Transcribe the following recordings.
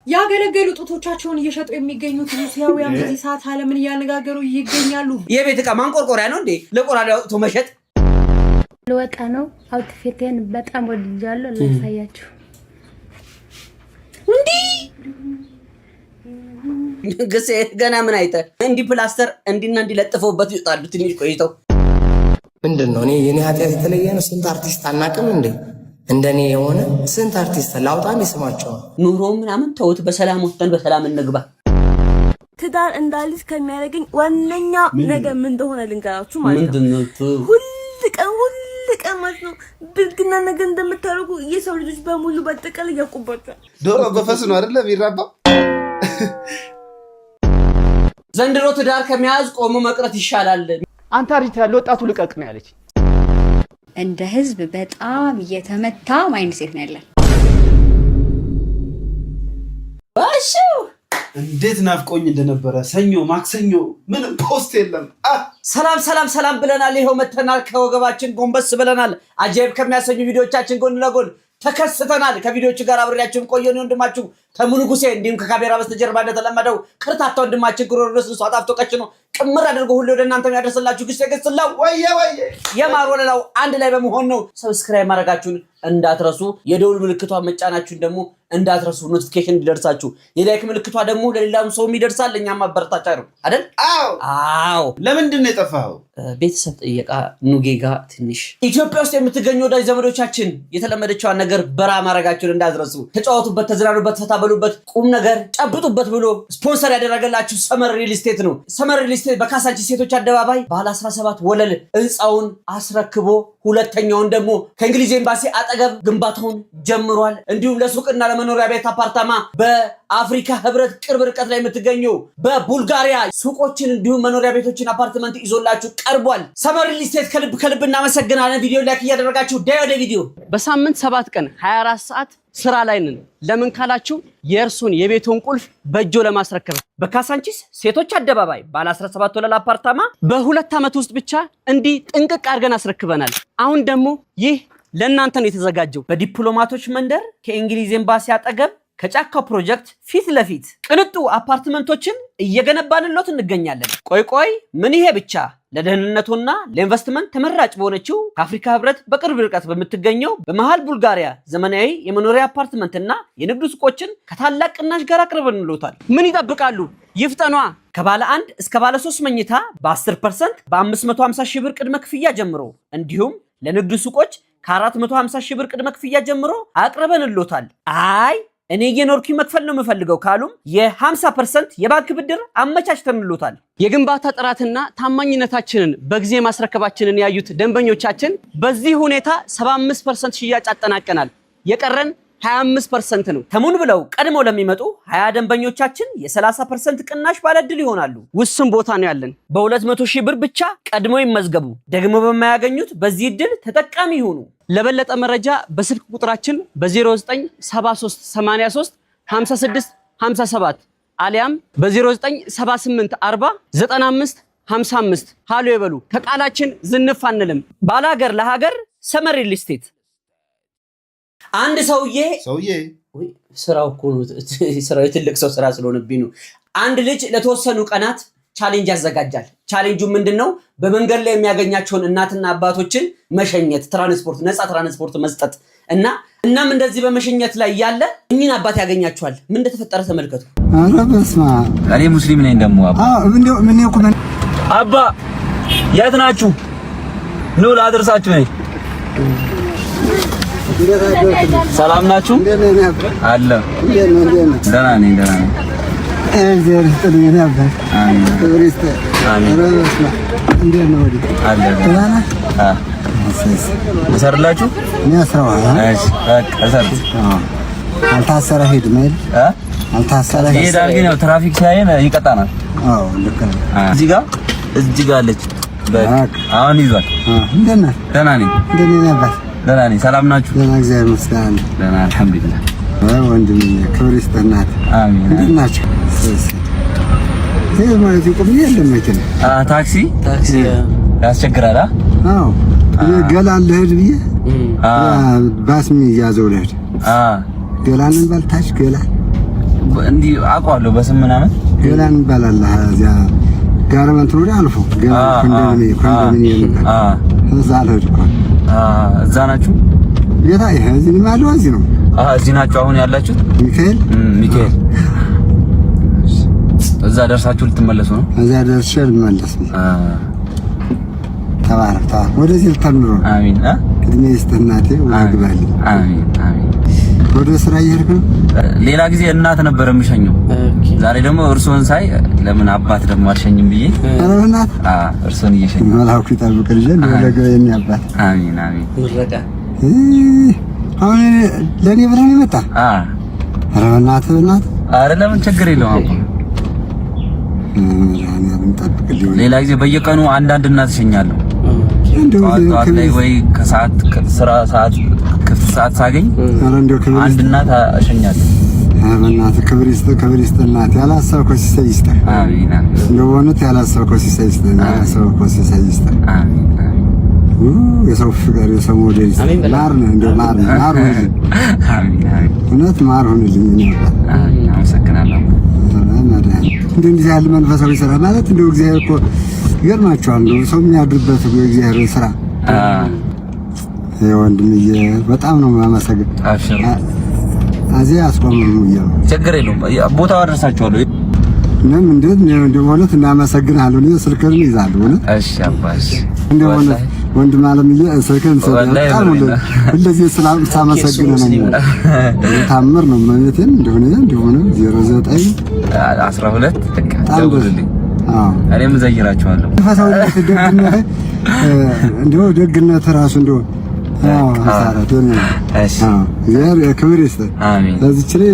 ያገለገሉ ጡቶቻቸውን እየሸጡ የሚገኙት ሩሲያውያን በዚህ ሰዓት ዓለምን ያነጋገሩ ይገኛሉ። የቤት ዕቃ ማንቆርቆሪያ ነው እንዴ? ለቆራዳ አውጥቶ መሸጥ ለወጣ ነው። አውትፊቴን በጣም ወድጃለሁ። ለሳያችሁ እንዴ ግሴ ገና ምን አይተ እንዲ ፕላስተር እንዲና እንዲለጥፈውበት ይጣሉ ትንሽ ቆይተው ምንድነው? እኔ የኔ ኃጢአት የተለየ ነው። ስንት አርቲስት አናቅም እንዴ? እንደኔ የሆነ ስንት አርቲስት ላውጣም ይስማቸው። ኑሮ ምናምን ተውት፣ በሰላም ወጥተን በሰላም እንግባ። ትዳር እንዳልስ ከሚያደርገኝ ዋነኛ ነገር ምን እንደሆነ ልንገራችሁ ማለት ነው። ምንድነው? ሁሉ ቀን ማለት ነው ብልግና ነገር እንደምታደርጉ የሰው ልጆች በሙሉ በጥቅል ያውቁባቸዋል። ዶሮ በፈስ ነው አይደለ የሚራባው? ዘንድሮ ትዳር ከመያዝ ቆሞ መቅረት ይሻላል። አንተ አሪት ያለው ወጣቱ ልቀቅ ነው ያለች። እንደ ህዝብ በጣም እየተመታ ማይንድሴት ነው ያለን። ባሹ እንዴት ናፍቆኝ እንደነበረ ሰኞ ማክሰኞ ምንም ፖስት የለም። ሰላም ብለናል። ይሄው መተናል። ከወገባችን ጎንበስ ብለናል። አጀብ ከሚያሰኙ ቪዲዮቻችን ጎን ለጎን ተከስተናል። ከቪዲዮቹ ጋር አብሬያችሁም ቆየን። ወንድማችሁ ተሙኑጉሴ እንዲሁም ከካሜራ በስተጀርባ እንደተለመደው ክርታታ ወንድማችን ግሮሮስ ነው አጣፍቶ ቀጭኖ ቅምር አድርጎ ሁሉ ወደ እናንተ ያደርሰላችሁ ግስተ ገስላው ወየ የማር ወለላው አንድ ላይ በመሆን ነው። ሰብስክራይብ ማድረጋችሁን እንዳትረሱ፣ የደውል ምልክቷን መጫናችሁን ደግሞ እንዳትረሱ፣ ኖቲፊኬሽን እንዲደርሳችሁ። የላይክ ምልክቷ ደግሞ ለሌላም ሰው ይደርሳል። ለኛም አበረታቻ ነው አይደል? አዎ። ለምንድን ነው የጠፋው? ቤተሰብ ጥየቃ ኑጌጋ ትንሽ ኢትዮጵያ ውስጥ የምትገኙ ወዳጅ ዘመዶቻችን የተለመደችዋን ነገር በራ ማድረጋችሁን እንዳትረሱ። ተጫወቱበት፣ ተዝናኑበት፣ ፈታ በሉበት፣ ቁም ነገር ጨብጡበት ብሎ ስፖንሰር ያደረገላችሁ ሰመር ሪል ስቴት ነው። ሰመር ሪል ስቴት በካሳንቺስ ሴቶች አደባባይ ባለ 17 ወለል ህንፃውን አስረክቦ ሁለተኛውን ደግሞ ከእንግሊዝ ኤምባሲ አጠገብ ግንባታውን ጀምሯል። እንዲሁም ለሱቅና ለመኖሪያ ቤት አፓርታማ በአፍሪካ ህብረት ቅርብ ርቀት ላይ የምትገኘው በቡልጋሪያ ሱቆችን እንዲሁም መኖሪያ ቤቶችን አፓርትመንት ይዞላችሁ ቀርቧል። ሰመር ሪል ስቴት ከልብ እናመሰግናለን። ቪዲዮ ላይክ እያደረጋችሁ ወደ ቪዲዮ። በሳምንት 7 ቀን 24 ሰዓት ስራ ላይ ነን። ለምን ካላችሁ የእርሱን የቤቱን ቁልፍ በእጆ ለማስረከብ በካሳንቺስ ሴቶች አደባባይ ባለ 17 ወለል አፓርታማ በ2 ዓመት ውስጥ ብቻ እንዲህ ጥንቅቅ አድርገን አስረክበናል። አሁን ደግሞ ይህ ለእናንተ ነው የተዘጋጀው። በዲፕሎማቶች መንደር ከእንግሊዝ ኤምባሲ አጠገብ ከጫካው ፕሮጀክት ፊት ለፊት ቅንጡ አፓርትመንቶችን እየገነባንሎት እንገኛለን። ቆይ ምን ይሄ ብቻ! ለደህንነቱና ለኢንቨስትመንት ተመራጭ በሆነችው ከአፍሪካ ህብረት በቅርብ ርቀት በምትገኘው በመሃል ቡልጋሪያ ዘመናዊ የመኖሪያ አፓርትመንትና የንግድ ሱቆችን ከታላቅ ቅናሽ ጋር አቅርበንሎታል። ምን ይጠብቃሉ? ይፍጠኗ! ከባለ 1 እስከ ባለ 3 መኝታ በ10% በ550 ሺህ ብር ቅድመ ክፍያ ጀምሮ እንዲሁም ለንግድ ሱቆች ከ450 ሺህ ብር ቅድመ ክፍያ ጀምሮ አቅርበንሎታል። እኔ የኖርኩኝ መክፈል ነው የምፈልገው ካሉም የ50% የባንክ ብድር አመቻችተንሎታል። የግንባታ ጥራትና ታማኝነታችንን በጊዜ ማስረከባችንን ያዩት ደንበኞቻችን በዚህ ሁኔታ 75% ሽያጭ አጠናቀናል። የቀረን 25% ነው። ተሙን ብለው ቀድመው ለሚመጡ 20 ደንበኞቻችን የ30% ቅናሽ ባለድል ይሆናሉ። ውስን ቦታ ነው ያለን። በ200 ሺህ ብር ብቻ ቀድመው ይመዝገቡ። ደግሞ በማያገኙት በዚህ እድል ተጠቃሚ ይሁኑ። ለበለጠ መረጃ በስልክ ቁጥራችን በ0973 83 56 57 አሊያም በ0978 40 95 55 ሃሎ ይበሉ። ከቃላችን ዝንፍ አንልም። ባላገር ለሀገር ሰመር ሪል ስቴት። አንድ ሰውዬ ስራው የትልቅ ሰው ስራ ስለሆነብኝ ነው። አንድ ልጅ ለተወሰኑ ቀናት ቻሌንጅ ያዘጋጃል። ቻሌንጁ ምንድነው? በመንገድ ላይ የሚያገኛቸውን እናትና አባቶችን መሸኘት፣ ትራንስፖርት፣ ነፃ ትራንስፖርት መስጠት እናም እንደዚህ በመሸኘት ላይ ያለ እኚህን አባት ያገኛቸዋል። ምን እንደተፈጠረ ተመልከቱ። ኧረ በስመ አብ! እኔ ሙስሊም ነኝ ደግሞ አባ የት ናችሁ? ኑ ላድርሳችሁ ነኝ። ሰላም ናችሁ? አለ ደህና ነኝ። እሰርላችሁ? አልታሰረ ሄድ ማለት አልታሰረ ሄዳል። ግን ያው ትራፊክ ሲያየን ይቀጣናል። እዚህ ጋር አለች። አሁን ይዟል። ደህና ነኝ። ደህና ነኝ። ሰላም ናችሁ? ደህና እግዚአብሔር ይመስገን። ደህና አልሐምዱሊላህ። ወንድም ክብር ይስጥናት። አሜን። እንዴት ናችሁ? ማለት ይቆም የለም መኪና ታክሲ ያስቸግራል። ገላን ልሄድ ብዬ ባስሚ ያዘው ልሄድ ገላንን በልታች ገላን እንዲ አውቀዋለሁ በስም ምናምን ገላን ይባላል። እዚያ ጋርመንት ነው አልፎ ገና ኮንዶሚኒየም እዛ አልሄድኩ። እዛ ናችሁ? ጌታ ይሄ እዚህ ማለት እዚህ ነው። እዚህ ናችሁ አሁን ያላችሁት? ሚካኤል እዛ ደርሳችሁ ልትመለሱ ነው? እዛ ደርሼ ልመለስ ነው። ተባረክ ወደዚህ ልተምሮ። አሚን። እድሜ ይስጥህ እናቴ። ወግባልኝ። አሚን አሚን። ወደ ስራ እየሄድክ ነው? ሌላ ጊዜ እናት ነበር የምሸኘው። ዛሬ ደግሞ እርሶን ሳይ ለምን አባት ደግሞ አልሸኝም ብዬ እናት እርሶን እየሸኘሁ መላኩ ይጠብቅልኝ። ለገበኝ አባት። አሚን አሚን። ምረቃ አሁን ለኔ ብለን ይመጣ። ኧረ በእናትህ ኧረ ለምን ችግር የለውም አባ። ሌላ ጊዜ በየቀኑ አንዳንድ እናት እሸኛለሁ። ጠዋት ላይ ወይ ከሰዓት ስራ ሰዓት ክፍት ሰዓት ሳገኝ አንድ እናት እሸኛለሁ። በእናትህ ክብር ይስጥህ እናት። ያላሰብከው ሲሳይ ይስጥህ። አሚን። እንደው በእውነት ያላሰብከው ሲሳይ ይስጥህ። ያላሰብከው ሲሳይ ይስጥህ። አሚን። የሰው ፍቅር የሰው ሞዴል ማር ነው። እንደው ማር ሁንልኝ። አሚን አሚን። እውነት ማር ሁንልኝ። አሚን። አመሰግናለሁ። እንደዚህ ያለ መንፈሳዊ ስራ ማለት እንደው እግዚአብሔር እኮ ይገርማችኋል። እንደው ሰው የሚያድርበት እግዚአብሔር ስራ። ወንድምዬ በጣም ነው የማመሰግን። አብሽር። እዚህ አስቆምም ይያው ችግር የለውም። ቦታው አደርሳችኋለሁ። ምንም እንዴት እንደው ማለት እናመሰግናለሁ። እኔ ስልክህን ይዛለሁ። እሺ አባሽ እንደው ወንድም አለምዬ ስልክህን በጣም እንደዚህ ሳመሰግን ነው። ታምር ነው ማለቴን እንደሆነ 09 12 ደውልልኝ። እኔም ዘይራችኋለሁ። ፈሳውነት ደግነት እንደው ደግነት ራሱ እንደው እግዚአብሔር ክብር ይስጥህ። አሜን። ለዚች ላይ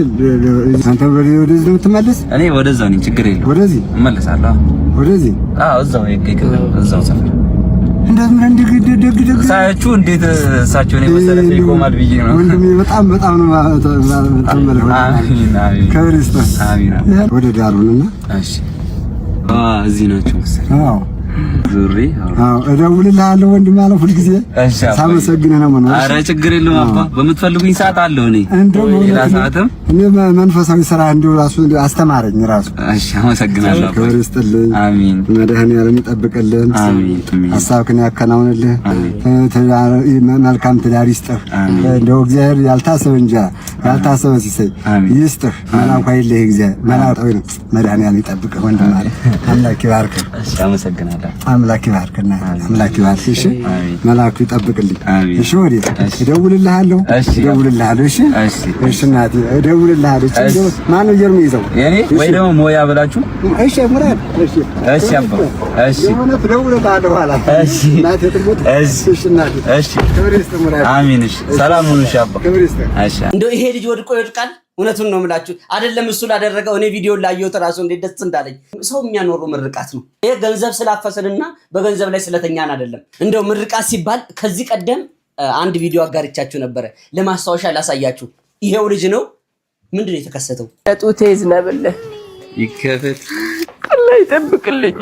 አንተ ወደዚህ ነው የምትመለስ? እኔ ወደዛው ነኝ። ችግር የለውም። ወደዚህ እመለሳለሁ። ወደዚህ? እዛው እዛው ሰፈር እንደምን ሳያችሁ እንዴት እሳቸው ነው መሰለኝ ይቆማል ብዬ ነው። ወንድሜ በጣም ነው ተመለህ። አሜን አሜን። ክብር ይስጥህ። አሜን። ወደ ዳሩንና እሺ። እዚህ ናቸው መሰለኝ። ዙሪ እደውልልሃለሁ ወንድም አለ ሁልጊዜ ሳመሰግንህ ነው ማለት። ኧረ ችግር የለውም አባ፣ በምትፈልጉኝ ሰዓት አለሁ እኔ። ሌላ ሰዓትም እኔ መንፈሳዊ ስራ እንደው ራሱ አስተማረኝ ራሱ። እሺ አመሰግናለሁ። ክብር ይስጥልኝ። አሜን። መድኃኒዓለም ይጠብቅልን። አሜን። ሐሳብህን ያከናውንልህ። መልካም ትዳር ይስጥህ። እንደው እግዚአብሔር ያልታሰበ እንጀራ ያልታሰበ ሲሳይ ይስጥህ። መላኩ አይለህ እግዚአብሔር መላጣው ነው። መድኃኒዓለም ይጠብቅህ ወንድም አለ። አምላክ ይባርክህ። እሺ አመሰግናለሁ። አምላክ ይባርክና አምላክ ይባርክ። እሺ መላኩ ይጠብቅልኝ። እሺ ወዲህ እደውልልሃለሁ። እሺ እሺ እናቴ እደውልልሃለሁ። ማን ነው ጀርም ይዘው የኔ ወይ ደግሞ ሞያ ብላችሁ? እሺ ሙራድ። እሺ አባ። እሺ እደውልልሃለሁ ኋላ። እሺ እናቴ ትሞት። እሺ እናቴ። እሺ ክብር ይስጥ ሙራድ። አሜን። እሺ ሰላም ሁኑ። እሺ አባ። ክብር ይስጥ። እሺ እንደው ይሄ ልጅ ወድቆ ይወድቃል። እውነቱን ነው የምላችሁ። አይደለም እሱ ላደረገው እኔ ቪዲዮ ላየሁት ራሱ እንዴት ደስ እንዳለኝ። ሰው የሚያኖረው ምርቃት ነው። ይሄ ገንዘብ ስላፈሰንና በገንዘብ ላይ ስለተኛን አይደለም። እንደው ምርቃት ሲባል ከዚህ ቀደም አንድ ቪዲዮ አጋርቻችሁ ነበረ። ለማስታወሻ ላሳያችሁ። ይሄው ልጅ ነው። ምንድነው የተከሰተው? ጡቴ ይዝነብልህ ይከፈት አላህ ይጠብቅልኝ።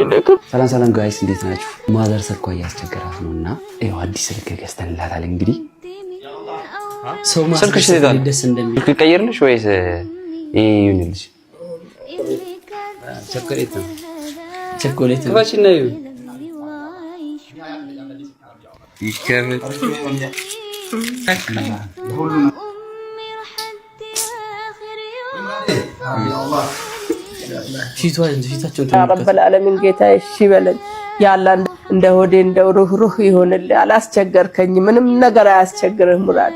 ሰላም ጋይስ እንዴት ናችሁ? ማዘር ስልኳ እያስቸገራት ነውና ይሄው አዲስ ስልክ ገዝተንላታል። እንግዲህ ሰው ማስልክሽ ደስ እንደሚል ስልክ ቀይርልሽ ወይስ ይሁንልሽ? ቸኮሌት ባች ነው ይከፈት ፊታቸው ረበል ዓለሚን ጌታ እሺ በለን። ያላ እንደ ሆዴ እንደው ሩህ ይሆንልህ። አላስቸገርከኝ፣ ምንም ነገር አያስቸግርህ ሙራድ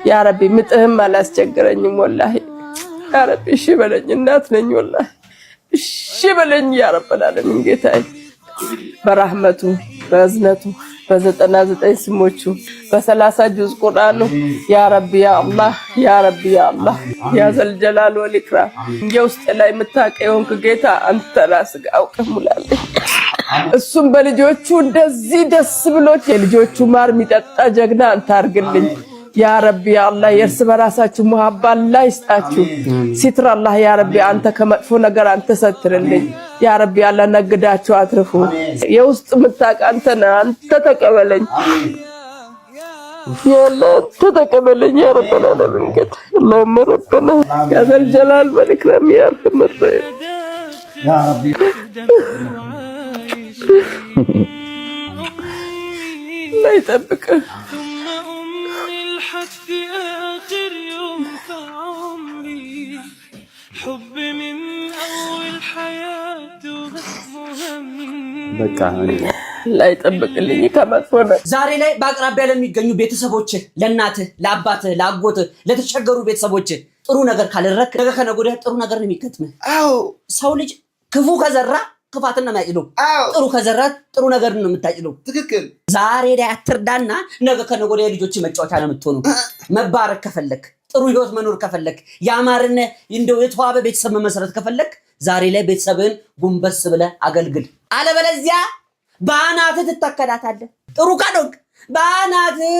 ያ ረቢ። ምጥህም አላስቸገረኝም ወላሂ ያ ረቢ። እሺ በለኝ፣ እናት ነኝ ወላሂ። እሺ በለኝ ያ ረበል ዓለሚን ጌታ በረህመቱ በእዝነቱ በ99 ስሞቹ በ30 ጁዝ ቁርአኑ ያ ረቢ ያ አላህ ያ ረቢ ያ አላህ ያ ዘልጀላል ወልኢክራም። የውስጥ ላይ የምታውቀውን ጌታ አንተ ራስህ አውቀህ ሙላልኝ። እሱም በልጆቹ እንደዚህ ደስ ብሎት የልጆቹ ማር የሚጠጣ ጀግና አንተ አድርግልኝ ያ ረቢ ያ አላህ። የእርስ በራሳችሁ መሐባ አላህ ይስጣችሁ። ሲትር አላህ ያ ረቢ። አንተ ከመጥፎ ነገር አንተ ሰትርልኝ ያ ረቢ። አላህ ነግዳችሁ አትርፉ። የውስጥ ምታውቅ አንተ ነህ፣ አንተ ተቀበለኝ يلا تتقبلني يا رب العالمين اللهم ربنا يا ذا الجلال والإكرام يا أرحم الراحمين يا ربي الله يطبقك በቃ ላይ ጠብቅልኝ ከመጥፎ ነው። ዛሬ ላይ በአቅራቢያ ለሚገኙ ቤተሰቦች፣ ለእናትህ፣ ለአባትህ፣ ለአጎትህ፣ ለተቸገሩ ቤተሰቦች ጥሩ ነገር ካደረክ ነገ ከነገ ወዲያ ጥሩ ነገር ነው የሚገጥምህ። አዎ ሰው ልጅ ክፉ ከዘራ ክፋትን ነው የሚያጭለው። ጥሩ ከዘራ ጥሩ ነገር ነው የምታጭለው። ትክክል። ዛሬ ላይ አትርዳና ነገ ከነገ ወዲያ ልጆች መጫወቻ ነው የምትሆኑ። መባረክ ከፈለክ፣ ጥሩ ህይወት መኖር ከፈለክ፣ ያማረነ እንደው የተዋበ ቤተሰብ መመስረት ከፈለክ ዛሬ ላይ ቤተሰብን ጉንበስ ብለህ አገልግል። አለበለዚያ በአናትህ ትተከዳታለህ። ጥሩ ካልሆንክ በአናትህ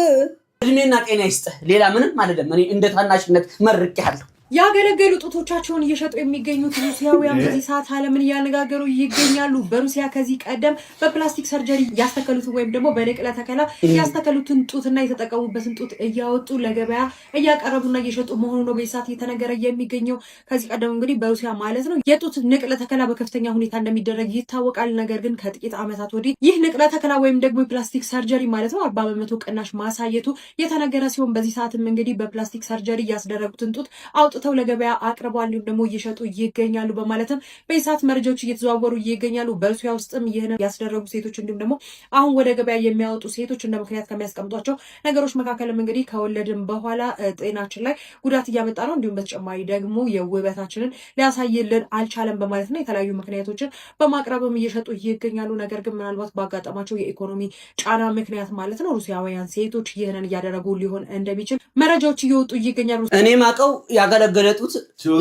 እድሜና ጤና ይስጥህ። ሌላ ምንም አይደለም። እኔ እንደ ታናሽነት መርቄሃለሁ። ያገለገሉ ጡቶቻቸውን እየሸጡ የሚገኙት ሩሲያውያን በዚህ ሰዓት ዓለምን እያነጋገሩ ይገኛሉ። በሩሲያ ከዚህ ቀደም በፕላስቲክ ሰርጀሪ ያስተከሉትን ወይም ደግሞ በንቅለ ተከላ ያስተከሉትን ጡትና የተጠቀሙበትን ጡት እያወጡ ለገበያ እያቀረቡና እየሸጡ መሆኑ ነው በዚህ ሰዓት እየተነገረ የሚገኘው። ከዚህ ቀደም እንግዲህ በሩሲያ ማለት ነው የጡት ንቅለ ተከላ በከፍተኛ ሁኔታ እንደሚደረግ ይታወቃል። ነገር ግን ከጥቂት ዓመታት ወዲህ ይህ ንቅለ ተከላ ወይም ደግሞ የፕላስቲክ ሰርጀሪ ማለት ነው 40% ቅናሽ ማሳየቱ የተነገረ ሲሆን በዚህ ሰዓትም እንግዲህ በፕላስቲክ ሰርጀሪ ያስደረጉትን ጡት አውጥተው ለገበያ አቅርበዋል፣ እንዲሁም ደግሞ እየሸጡ ይገኛሉ በማለትም በሰዓት መረጃዎች እየተዘዋወሩ ይገኛሉ። በሩሲያ ውስጥም ይህን ያስደረጉ ሴቶች እንዲሁም ደግሞ አሁን ወደ ገበያ የሚያወጡ ሴቶች እንደ ምክንያት ከሚያስቀምጧቸው ነገሮች መካከልም እንግዲህ ከወለድም በኋላ ጤናችን ላይ ጉዳት እያመጣ ነው፣ እንዲሁም በተጨማሪ ደግሞ የውበታችንን ሊያሳይልን አልቻለም በማለት ነው የተለያዩ ምክንያቶችን በማቅረብም እየሸጡ ይገኛሉ። ነገር ግን ምናልባት ባጋጠማቸው የኢኮኖሚ ጫና ምክንያት ማለት ነው ሩሲያውያን ሴቶች ይህንን እያደረጉ ሊሆን እንደሚችል መረጃዎች እየወጡ ይገኛሉ። እኔ ማቀው ያገለገለጡት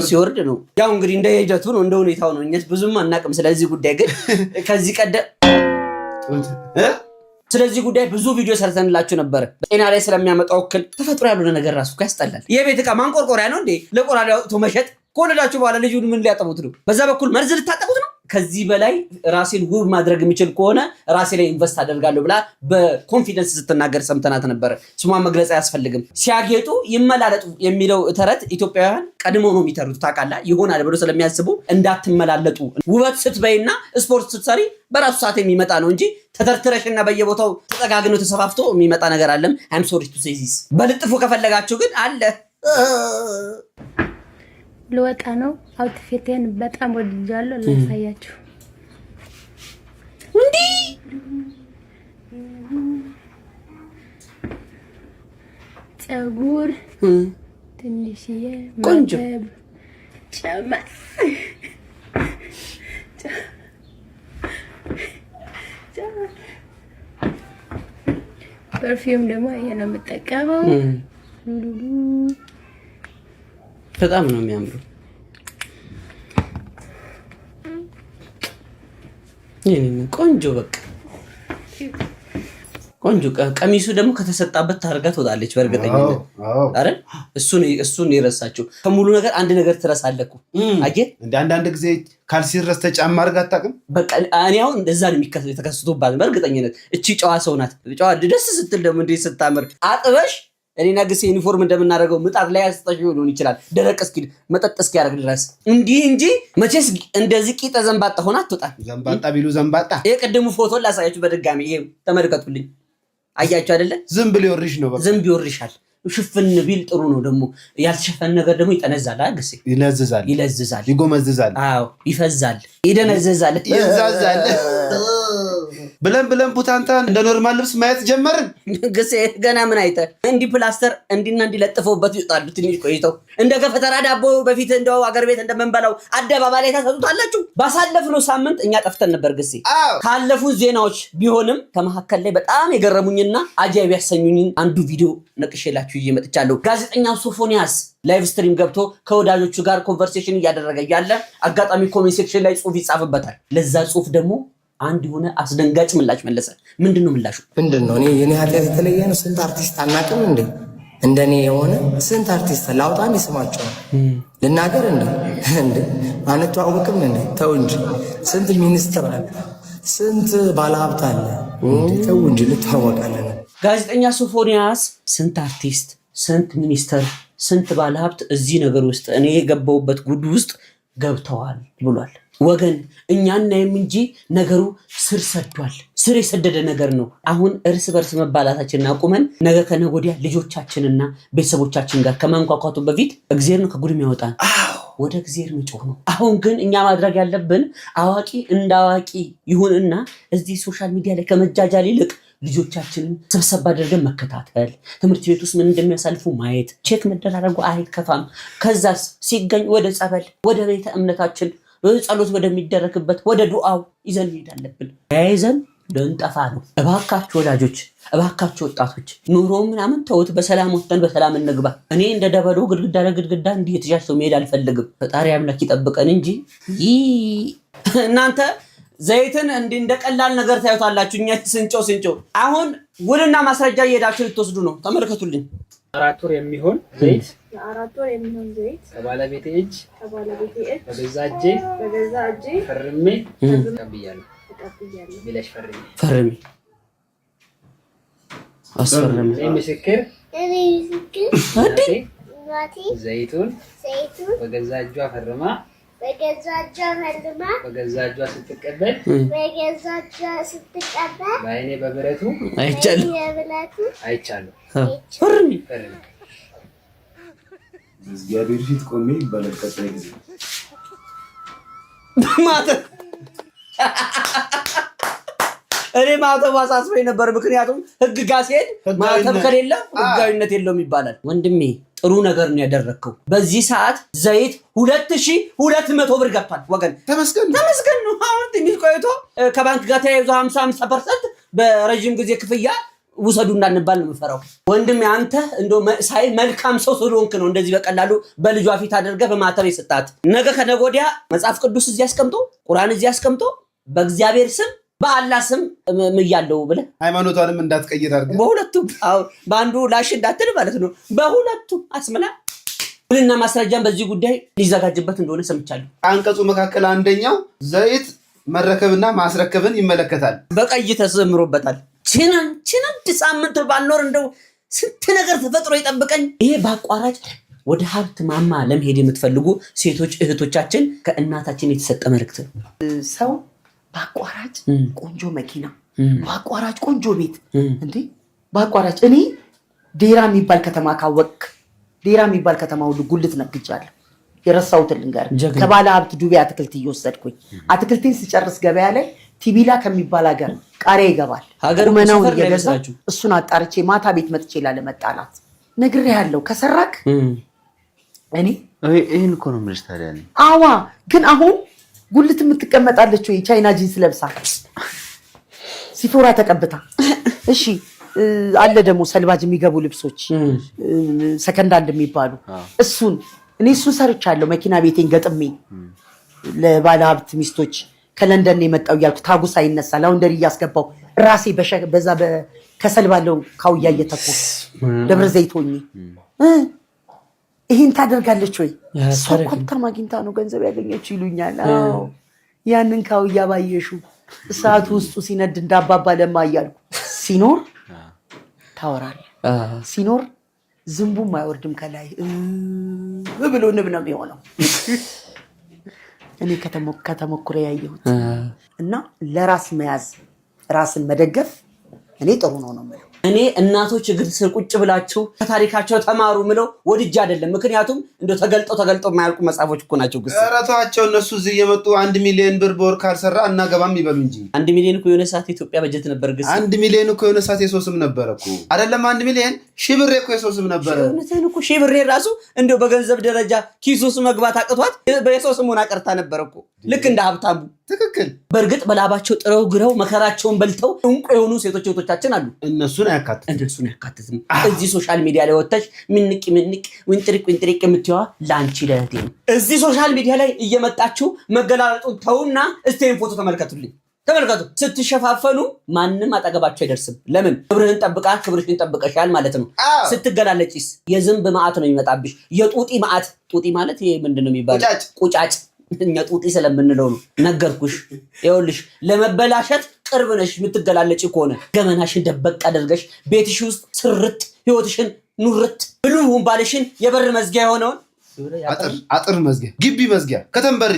ሲወርድ ነው። ያው እንግዲህ እንደ ሂደቱ ነው፣ እንደ ሁኔታው ነው። እኛስ ብዙም አናቅም ስለዚህ ጉዳይ። ግን ከዚህ ቀደም ስለዚህ ጉዳይ ብዙ ቪዲዮ ሰርተንላችሁ ነበር። ጤና ላይ ስለሚያመጣው እክል ተፈጥሮ ያልሆነ ነገር ራሱ ያስጠላል። የቤት ዕቃ ማንቆርቆሪያ ነው እንዴ ለቆራሌ አውጥቶ መሸጥ? ከወለዳችሁ በኋላ ልጁን ምን ሊያጠቡት ነው? በዛ በኩል መርዝ ልታጠቡት ነው? ከዚህ በላይ ራሴን ውብ ማድረግ የሚችል ከሆነ ራሴ ላይ ኢንቨስት አደርጋለሁ ብላ በኮንፊደንስ ስትናገር ሰምተናት ነበር። ስሟን መግለጽ አያስፈልግም። ሲያጌጡ ይመላለጡ የሚለው ተረት ኢትዮጵያውያን ቀድሞ ነው የሚተሩት። ታውቃለህ፣ ይሆናል ብሎ ስለሚያስቡ እንዳትመላለጡ። ውበት ስትበይና ስፖርት ስትሰሪ በራሱ ሰዓት የሚመጣ ነው እንጂ ተተርትረሽና በየቦታው ተጠጋግነው ተሰፋፍቶ የሚመጣ ነገር አለም። አይም ሶሪ ቱ ሴይ ዚስ። በልጥፉ ከፈለጋችሁ ግን አለ። ልወጣ ነው። አውትፊቴን በጣም ወድጃለሁ። ላሳያችሁ። እንዴ ፀጉር ትንሽዬ ቆንጆ ጫማ ፐርፊውም ደግሞ ይሄ ነው የምጠቀመው። በጣም ነው የሚያምሩ። ቆንጆ በቃ ቆንጆ። ቀሚሱ ደግሞ ከተሰጣበት ታርጋ ትወጣለች በእርግጠኝነት። አረ እሱን የረሳችው ከሙሉ ነገር አንድ ነገር ትረሳለህ እኮ። አየህ እንደ አንዳንድ ጊዜ ካልሲ ረስተ ጫማ አድርጋ አታውቅም? በቃ እኔ አሁን እንደዛ ነው የተከሰቱባት በእርግጠኝነት። እቺ ጨዋ ሰው ናት። ጨዋ ደስ ስትል ደግሞ እንዴት ስታምር አጥበሽ እኔና ግሴ ዩኒፎርም እንደምናደርገው ምጣድ ላይ ያስጠሽ ሊሆን ይችላል። ደረቅ እስኪ መጠጥ እስኪ ያደርግ ድረስ እንዲህ እንጂ መቼስ እንደዚህ ቂጠ ዘንባጣ ሆና አትወጣም። ዘንባጣ ቢሉ ዘንባጣ። ይሄ ቅድሙ ፎቶ ላሳያችሁ በድጋሚ። ይሄ ተመልከቱልኝ። አያችሁ አይደለ? ዝም ብሎ ይወርሽ ነው። በቃ ዝም ቢወርሻል። ሽፍን ቢል ጥሩ ነው። ደግሞ ያልተሸፈነ ነገር ደግሞ ይጠነዛል። ግሴ ይለዝዛል፣ ይጎመዝዛል፣ አዎ ይፈዛል፣ ይደነዘዛል፣ ይዛዛል ብለን ቡታንታን እንደ ኖርማል ልብስ ማየት ጀመርን። ግሴ ገና ምን አይተህ እንዲህ ፕላስተር እንዲና እንዲህ ለጥፈውበት ይወጣሉ። ትንሽ ቆይተው እንደ ከፈተራ ዳቦ በፊት እንደው አገር ቤት እንደምንበላው አደባባይ ላይ ታሰጡታላችሁ። ባሳለፍነው ሳምንት እኛ ጠፍተን ነበር ግሴ። ካለፉት ዜናዎች ቢሆንም ከመካከል ላይ በጣም የገረሙኝና አጃይብ ያሰኙኝን አንዱ ቪዲዮ ነቅሼላችሁ ይዤ መጥቻለሁ። ጋዜጠኛው ሶፎንያስ ላይቭ ስትሪም ገብቶ ከወዳጆቹ ጋር ኮንቨርሴሽን እያደረገ ያለ አጋጣሚ ኮሜንት ሴክሽን ላይ ጽሁፍ ይጻፍበታል። ለዛ ጽሁፍ ደግሞ አንድ የሆነ አስደንጋጭ ምላሽ መለሰ። ምንድነው ምላሹ? ምንድነው? እኔ የኔ ኃጢአት የተለየ ነው። ስንት አርቲስት አናውቅም እንዴ? እንደኔ የሆነ ስንት አርቲስት ላውጣ እንዴ? ስማቸው ልናገር እንዴ? አንተዋወቅም እንዴ? ተው እንጂ። ስንት ሚኒስትር አለ፣ ስንት ባለሀብት አለ። ተው እንጂ፣ እንተዋወቃለን። ጋዜጠኛ ሶፎንያስ ስንት አርቲስት፣ ስንት ሚኒስተር፣ ስንት ባለሀብት እዚህ ነገር ውስጥ እኔ የገባሁበት ጉድ ውስጥ ገብተዋል ብሏል። ወገን እኛ እናይም እንጂ ነገሩ ስር ሰዷል። ስር የሰደደ ነገር ነው። አሁን እርስ በርስ መባላታችንን አቁመን ነገ ከነገ ወዲያ ልጆቻችንና ቤተሰቦቻችን ጋር ከማንኳኳቱ በፊት እግዚአብሔርን ከጉድም ያወጣን ወደ እግዚአብሔር መጮህ ነው። አሁን ግን እኛ ማድረግ ያለብን አዋቂ እንደ አዋቂ ይሁንና እዚህ ሶሻል ሚዲያ ላይ ከመጃጃል ይልቅ ልጆቻችንን ስብሰባ አድርገን መከታተል፣ ትምህርት ቤት ውስጥ ምን እንደሚያሳልፉ ማየት፣ ቼክ መደራረጉ አይከፋም። ከዛስ ሲገኝ ወደ ጸበል፣ ወደ ቤተ እምነታችን ጸሎት ወደሚደረግበት ወደ ዱዓው ይዘን መሄድ አለብን። ያይዘን ልንጠፋ ነው። እባካችሁ ወላጆች፣ እባካችሁ ወጣቶች ኑሮ ምናምን ተውት። በሰላም ወጥተን በሰላም እንግባ። እኔ እንደ ደበሎ ግድግዳ ለግድግዳ እንዲህ የተሻሽተው መሄድ አልፈልግም። ፈጣሪ አምላክ ይጠብቀን እንጂ እናንተ ዘይትን እንዲህ እንደ ቀላል ነገር ታዩታላችሁ። እኛ ስንጮ አሁን ውልና ማስረጃ እየሄዳችሁ ልትወስዱ ነው። ተመልከቱልኝ። 4 ወር የሚሆን ዘይት ከባለቤቴ እጅ በገዛ እጄ ፈርሜ ተቀብያለሁ ብለሽ ፈርሚ አስፈርሚ። ምስክር ዘይቱን በገዛ እጇ ፈርማ በገዛ እጇ ስትቀበል በዓይኔ በብረቱ አይቻለሁ። ፈርሚ እግዚአብሔር ፊት ቆሜ በለቀቀ ጊዜ ማተብ እኔ ማተብ አሳስበኝ ነበር። ምክንያቱም ህግ ጋር ሲሄድ ማተብ ከሌለ ህጋዊነት የለውም ይባላል። ወንድሜ ጥሩ ነገር ነው ያደረግከው። በዚህ ሰዓት ዘይት 2200 ብር ገብቷል። ወገን ተመስገን ነው። አሁን ትንሽ ቆይቶ ከባንክ ጋር ተያይዞ 50% በረጅም ጊዜ ክፍያ ውሰዱ እንዳንባል ነው የምፈራው። ወንድሜ አንተ እንደው ሳይ መልካም ሰው ስለሆንክ ነው እንደዚህ በቀላሉ በልጇ ፊት አድርገህ በማተብ የሰጣት። ነገ ከነገ ወዲያ መጽሐፍ ቅዱስ እዚህ አስቀምጦ ቁርአን እዚህ አስቀምጦ በእግዚአብሔር ስም በአላህ ስም ምያለው ብለህ ሃይማኖቷንም እንዳትቀይር አድርገህ በሁለቱም በአንዱ ላሽ እንዳትል ማለት ነው። በሁለቱም አስመላ ሁሉና ማስረጃም በዚህ ጉዳይ ሊዘጋጅበት እንደሆነ ሰምቻለሁ። አንቀጹ መካከል አንደኛው ዘይት መረከብና ማስረከብን ይመለከታል። በቀይ ተሰምሮበታል። ችናን ሳምንት ባልኖር እንደው ስንት ነገር ተፈጥሮ ይጠብቀኝ። ይሄ በአቋራጭ ወደ ሀብት ማማ ለመሄድ የምትፈልጉ ሴቶች እህቶቻችን ከእናታችን የተሰጠ መልእክት ነው። ሰው በአቋራጭ ቆንጆ መኪና፣ በአቋራጭ ቆንጆ ቤት እንዴ በአቋራጭ እኔ ዴራ የሚባል ከተማ ካወቅ ዴራ የሚባል ከተማ ሁሉ ጉልት ነግጃለሁ። የረሳሁትን ልንገርህ። ከባለ ሀብት ዱቤ አትክልት እየወሰድኩኝ አትክልቴን ስጨርስ ገበያ ላይ ቲቢላ ከሚባል ሀገር ቃሪያ ይገባል። ቁመናውን እየገዛ እሱን አጣርቼ ማታ ቤት መጥቼ ላለመጣላት ነግሬሃለሁ። ከሰራክ እኔ ይሄን እኮ ነው የምልሽ። ታዲያ አዋ ግን አሁን ጉልት የምትቀመጣለች ወይ ቻይና ጂንስ ለብሳ ሲፎራ ተቀብታ እሺ አለ ደግሞ ሰልባጅ የሚገቡ ልብሶች ሰከንድ አንድ የሚባሉ እኔ እሱን ሰርቻለሁ። መኪና ቤቴን ገጥሜ ለባለ ሀብት ሚስቶች ከለንደን የመጣው እያልኩ ታጉ ሳይነሳ ላውንደሪ እያስገባው ራሴ በዛ ከሰል ባለው ካውያ እየተኮስ ደብረ ዘይት ሆኜ ይሄን ታደርጋለች ወይ? ሶኮታ ማግኝታ ነው ገንዘብ ያገኘችው ይሉኛል። አዎ ያንን ካውያ ባየሹ እሳቱ ውስጡ ሲነድ እንዳባባ ለማ እያልኩ ሲኖር ታወራለህ። ሲኖር ዝንቡም አይወርድም ከላይ ብሎ ንብ ነው የሚሆነው። እኔ ከተሞክሮ ያየሁት እና ለራስ መያዝ ራስን መደገፍ እኔ ጥሩ ነው የምለው። እኔ እናቶች እግር ስር ቁጭ ብላችሁ ከታሪካቸው ተማሩ ምለው ወድጄ አይደለም። ምክንያቱም እንደው ተገልጠው የማያልቁ መጽሐፎች እኮ ናቸው። ራታቸው እነሱ እዚህ እየመጡ 1 ሚሊዮን ብር በወር ካልሰራ እናገባም ይበሉ እንጂ 1 ሚሊዮን እኮ የሆነ ሰዓት ኢትዮጵያ በጀት ነበር። 1 ሚሊዮን እኮ የሆነ ሰዓት የሰው ስም ነበር እኮ አይደለም። 1 ሚሊዮን ሺህ ብር እኮ የሰው ስም ነበር። እውነትህን እኮ ሺህ ብር ራሱ እንደው በገንዘብ ደረጃ ኪሱስ መግባት አቅቷት በየሰው ስሙን አቀርታ ነበር እኮ ልክ እንደ ሀብታሙ። ትክክል። በእርግጥ በላባቸው ጥረው ግረው መከራቸውን በልተው እንቁ የሆኑ ሴቶች እህቶቻችን አሉ። እነሱን አያካትትም። እዚህ ሶሻል ሚዲያ ላይ ወጥተሽ ምንቅ ዊንጥሪቅ የምትይዋ ለአንቺ ለእህቴ ነው። እዚህ ሶሻል ሚዲያ ላይ እየመጣችሁ መገላለጡን ተውና እስቴን ፎቶ ተመልከቱ። ስትሸፋፈኑ ማንም አጠገባችሁ አይደርስም። ለምን? ክብርሽን ጠብቀሻል ማለት ነው። ስትገላለጪስ የዝንብ መዓት ነው የሚመጣብሽ። የጡጢ መዓት። ጡጢ ማለት ይሄ ምንድነው የሚባለው? ቁጫጭ። እኛ ጡጢ ስለምንለው ነው። ነገርኩሽ። ይኸውልሽ ለመበላሸት ቅርብ ነሽ የምትገላለጪ ከሆነ ገመናሽን ደበቅ አድርገሽ ቤትሽ ውስጥ ስርት ህይወትሽን ኑርት ብሉውን ባልሽን የበር መዝጊያ የሆነውን አጥር መዝጊያ ግቢ መዝጊያ ከተንበሪ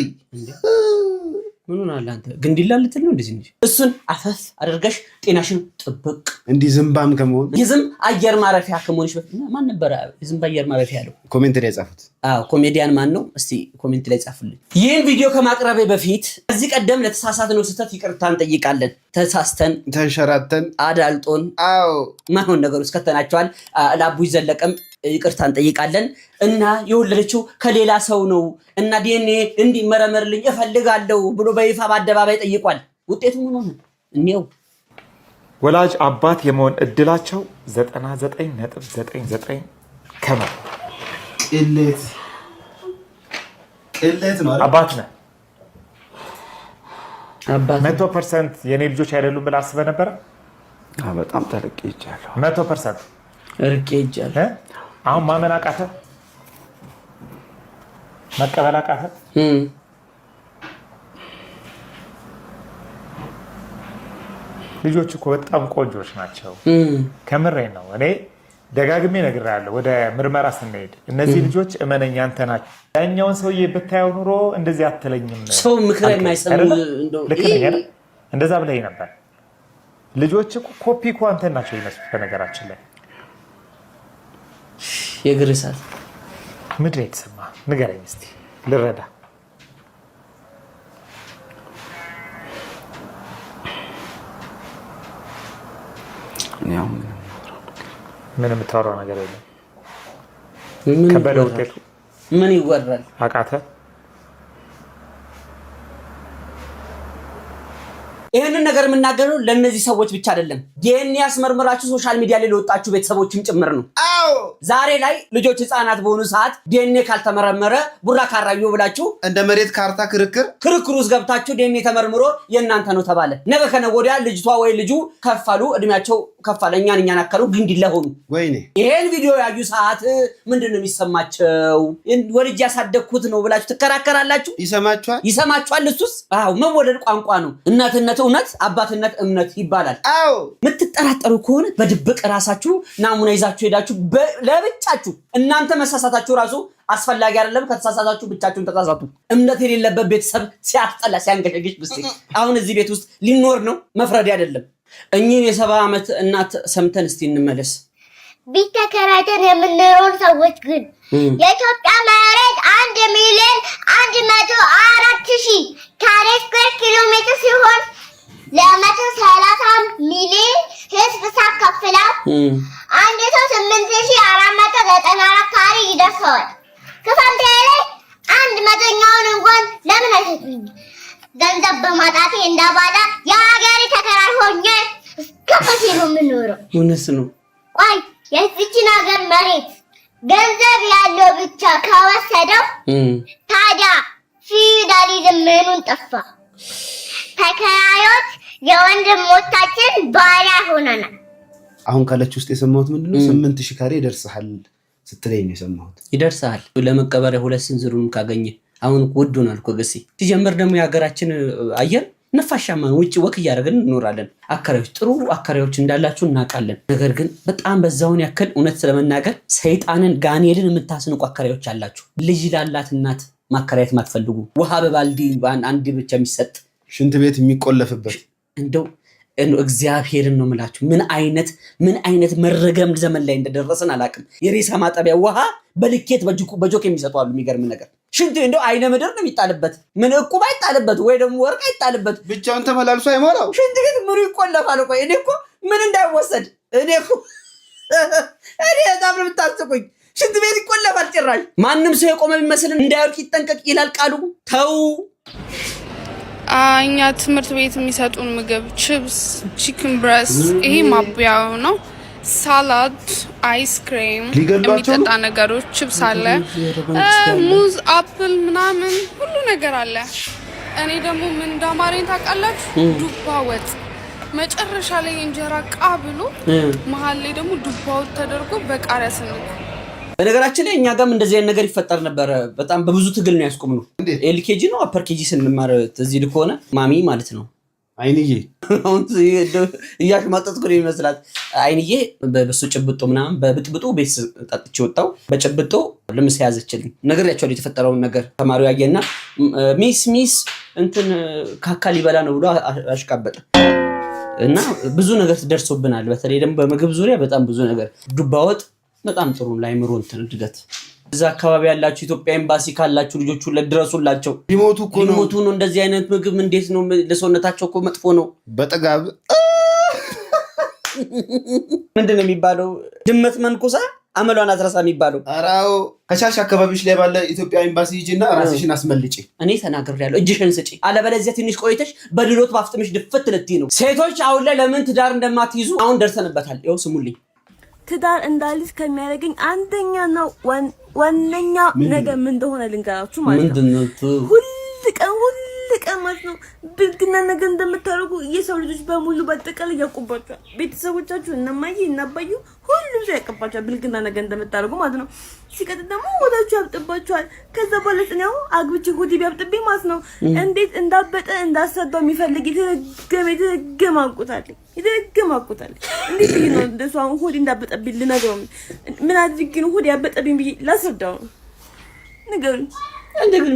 ምን ሆነ አንተ ግንዲላ ልትል ነው እንደዚህ እንጂ እሱን አፈፍ አድርገሽ ጤናሽን ጥብቅ እንዲህ ዝምባም ከመሆን ይዝም አየር ማረፊያ ከመሆንሽ በፊት ማን ነበር ይዝም አየር ማረፊያ ያለው ኮሜንት ላይ ጻፉት ኮሜዲያን ማን ነው እስቲ ኮሜንት ላይ ጻፉልኝ ይህን ቪዲዮ ከማቅረቤ በፊት እዚህ ቀደም ለተሳሳትነው ስህተት ይቅርታ እንጠይቃለን ተሳስተን ተንሸራተን አዳልጦን ማይሆን ነገር ውስጥ ከተናቸዋል ለአቡይ ዘለቀም ይቅርታ እንጠይቃለን እና የወለደችው ከሌላ ሰው ነው እና ዲኤንኤ እንዲመረመርልኝ እፈልጋለሁ ብሎ በይፋ በአደባባይ ጠይቋል ውጤቱ ምን ሆነ እንየው ወላጅ አባት የመሆን እድላቸው 99.99 ከመቶ ቅሌት ነው አባት ነህ አባት 100% የኔ ልጆች አይደሉም ብለህ አስበህ ነበር በጣም ተርቄ ይቻላል 100% እርቄ ይቻላል አሁን ማመን አቃተህ መቀበል አቃተህ ልጆች እኮ በጣም ቆንጆች ናቸው ከምሬ ነው እኔ ደጋግሜ ነግሬሃለሁ ወደ ምርመራ ስንሄድ እነዚህ ልጆች እመነኝ አንተ ናቸው ያኛውን ሰውዬ ብታየው ኑሮ እንደዚህ አትለኝም ሰው ምክር የማይሰሙ ልክ ነኝ አይደል እንደዛ ብለኸኝ ነበር ልጆች እኮ ኮፒ እኮ አንተን ናቸው ይመስሉት በነገራችን ላይ የግርሳት ምድር የተሰማ ንገረኝ እስቲ ልረዳ ምን የምታወራው ነገር የለም ከበደ ውጤቱ ምን ይወራል አቃተ ይሄንን ነገር የምናገረው ለነዚህ ሰዎች ብቻ አይደለም ዲኤንኤ ያስመርምራችሁ ሶሻል ሚዲያ ላይ ለወጣችሁ ቤተሰቦችም ጭምር ነው አዎ ዛሬ ላይ ልጆች ህፃናት በሆኑ ሰዓት ዲኤንኤ ካልተመረመረ ቡራ ካራዩ ብላችሁ እንደ መሬት ካርታ ክርክር ውስጥ ገብታችሁ ዲኤንኤ ተመርምሮ የእናንተ ነው ተባለ ነገ ከነገ ወዲያ ልጅቷ ወይ ልጁ ከፋሉ እድሜያቸው ከፋለኛ እኛን አከሉ ግንዲላ ሆኑ ወይኔ ይሄን ቪዲዮ ያዩ ሰዓት ምንድነው የሚሰማቸው ወልጅ ያሳደግኩት ነው ብላችሁ ትከራከራላችሁ ይሰማችኋል እሱስ አዎ መወለድ ቋንቋ ነው እናትነት እውነት አባትነት እምነት ይባላል አዎ ምትጠራጠሩ ከሆነ በድብቅ ራሳችሁ ናሙና ይዛችሁ ሄዳችሁ ለብቻችሁ እናንተ መሳሳታችሁ ራሱ አስፈላጊ አይደለም ከተሳሳታችሁ ብቻችሁን ተሳሳቱ እምነት የሌለበት ቤተሰብ ሲያስጠላ ሲያንገሸግሽ ብስቲ አሁን እዚህ ቤት ውስጥ ሊኖር ነው መፍረድ አይደለም እኚህን የ70 ዓመት እናት ሰምተን እስቲ እንመለስ ቢተከራተን የምንኖር ሰዎች ግን የኢትዮጵያ መሬት 1,104,000 ካሬ ስኩዌር ኪሎ ሜትር ሲሆን ለ130 ሚሊዮን ህዝብ ሳከፍለው 8,494 ካሬ ይደርሳል ከፋንታዬ ላይ 100ኛውን እንኳን ለምን አይሰጡኝ ገንዘብ በማጣቴ እንዳባዳ የሀገሬ ተከራይ ሆኜ እስከፈሲ ነው የምኖረው እውነት ነው ቆይ የዚችን ሀገር መሬት ገንዘብ ያለው ብቻ ከወሰደው ታዲያ ፊውዳሊዝም ምኑን ጠፋ ተከራዮች የወንድሞቻችን ባሪያ ሆነናል አሁን ካለች ውስጥ የሰማሁት ምንድነው 8,000 ካሬ ይደርሳል ስትለኝ ነው የሰማሁት ይደርሳል ለመቀበሪያ ሁለት ስንዝሩን ካገኘ አሁን ውድ ሆኗል እኮ ገሲ ሲጀምር ደግሞ የሀገራችን አየር ነፋሻማ ነው ውጪ ወክ ያደረግን እንኖራለን አከራዮች ጥሩ አከራዮች እንዳላችሁ እናውቃለን ነገር ግን በጣም በዛውን ያክል እውነት ስለመናገር ሰይጣንን ጋኔልን የምታስንቁ አከራዮች አላችሁ ልጅ ላላት እናት ማከራየት ማትፈልጉ ውሃ በባልዲ አንድ ብቻ የሚሰጥ ሽንት ቤት የሚቆለፍበት እንደው እግዚአብሔርን ነው የምላችሁ ምን አይነት መረገም ዘመን ላይ እንደደረሰን አላቅም የሬሳ ማጠቢያ ውሃ በልኬት በጆክ የሚሰጡ አሉ የሚገርም ነገር ሽንት እንደው አይነ ምድር ነው የሚጣልበት ምን እቁብ አይጣልበት ወይ ደግሞ ወርቅ አይጣልበት ብቻውን ተመላልሶ አይሞላው ሽንት ቤት ምሩ ይቆለፋል ቆይ እኔ እኮ ምን እንዳይወሰድ እኔ በጣም ነው የምታስቁኝ ሽንት ቤት ይቆለፋል ጭራሽ ማንም ሰው የቆመ ቢመስል እንዳይወድቅ ይጠንቀቅ ይላል ቃሉ ተው እኛ ትምህርት ቤት የሚሰጡን ምግብ ቺፕስ ቺክን ብረስት ይሄ ማብያው ነው ሳላድ አይስክሬም የሚጠጣ ነገሮች ቺፕስ አለ ሙዝ አፕል ምናምን ሁሉ ነገር አለ እኔ ደግሞ ምን እንዳማረኝ ታውቃላችሁ ዱባ ወጥ መጨረሻ ላይ እንጀራ ቃብሎ መሃል ላይ ደግሞ ዱባ ወጥ ተደርጎ በቃሪያ ስንቅ በነገራችን ላይ እኛ ጋርም እንደዚህ አይነት ነገር ይፈጠር ነበር በጣም በብዙ ትግል ነው ያስቆምነው ኤልኬጂ ነው አፐር ኬጂ ስንማር እዚህ ልኮነ ማሚ ማለት ነው አይንዬ አሁን እያሽማጠጥኩ ነው የሚመስላት። አይንዬ በሱ ጭብጦ ምናምን በብጥብጡ ቤት ጠጥቼ ወጣው። በጭብጦ ልምስ ያዘችልኝ ነግሬያቸዋለሁ የተፈጠረውን ነገር። ተማሪው ያየና ሚስ እንትን ካካ ሊበላ ነው ብሎ አሽቃበጠ እና ብዙ ነገር ደርሶብናል። በተለይ ደግሞ በምግብ ዙሪያ በጣም ብዙ ነገር። ዱባ ወጥ በጣም ጥሩ ላይምሮ እንትን እድገት። እዛ አካባቢ ያላችሁ ኢትዮጵያ ኤምባሲ ካላችሁ ልጆቹ ለድረሱላቸው። ሊሞቱ እኮ ነው። ሊሞቱ ነው። እንደዚህ አይነት ምግብ እንዴት ነው? ለሰውነታቸው እኮ መጥፎ ነው። በጠጋብ ምንድነው የሚባለው? ድመት መንኩሳ አመሏን አትረሳ የሚባለው። አራው ከቻልሽ አካባቢዎች ላይ ባለ ኢትዮጵያ ኤምባሲ ሂጂና ራስሽን አስመልጪ። እኔ ተናግሬያለሁ። እጅሽን ስጪ፣ አለበለዚያ ትንሽ ቆይተሽ በድሎት ባፍጥምሽ ድፍት ልትይ ነው። ሴቶች አሁን ላይ ለምን ትዳር እንደማትይዙ አሁን ደርሰንበታል። ይኸው ስሙልኝ። ትዳር እንዳልይዝ ከሚያደርገኝ አንደኛና ዋነኛ ነገር ምን እንደሆነ ልንገራችሁ ማለት ነው። ሁል ቀን ማለት ነው ብልግና ነገር እንደምታደርጉ የሰው ልጆች በሙሉ በጠቅላላ ያውቁባቸዋል። ቤተሰቦቻችሁ እነማዬ እናባዩ ሁሉም ሰው ያውቅባቸዋል ብልግና ነገር እንደምታደርጉ ማለት ነው። ሲቀጥል ደግሞ ሆዳችሁ ያብጥባቸዋል። ከዛ በኋላ ጽኔው አግብቼ ሆዴ ቢያብጥብኝ ማለት ነው እንዴት እንዳበጠ እንዳሰባው የሚፈልግ የተረገመ አውቁታል። እንዴት ነው እንደሱ አሁን ሆዴ እንዳበጠብኝ ልነግረው? ምን አድርጌ ነው ሆዴ ያበጠብኝ ብዬ ላስረዳው? ንገሩኝ።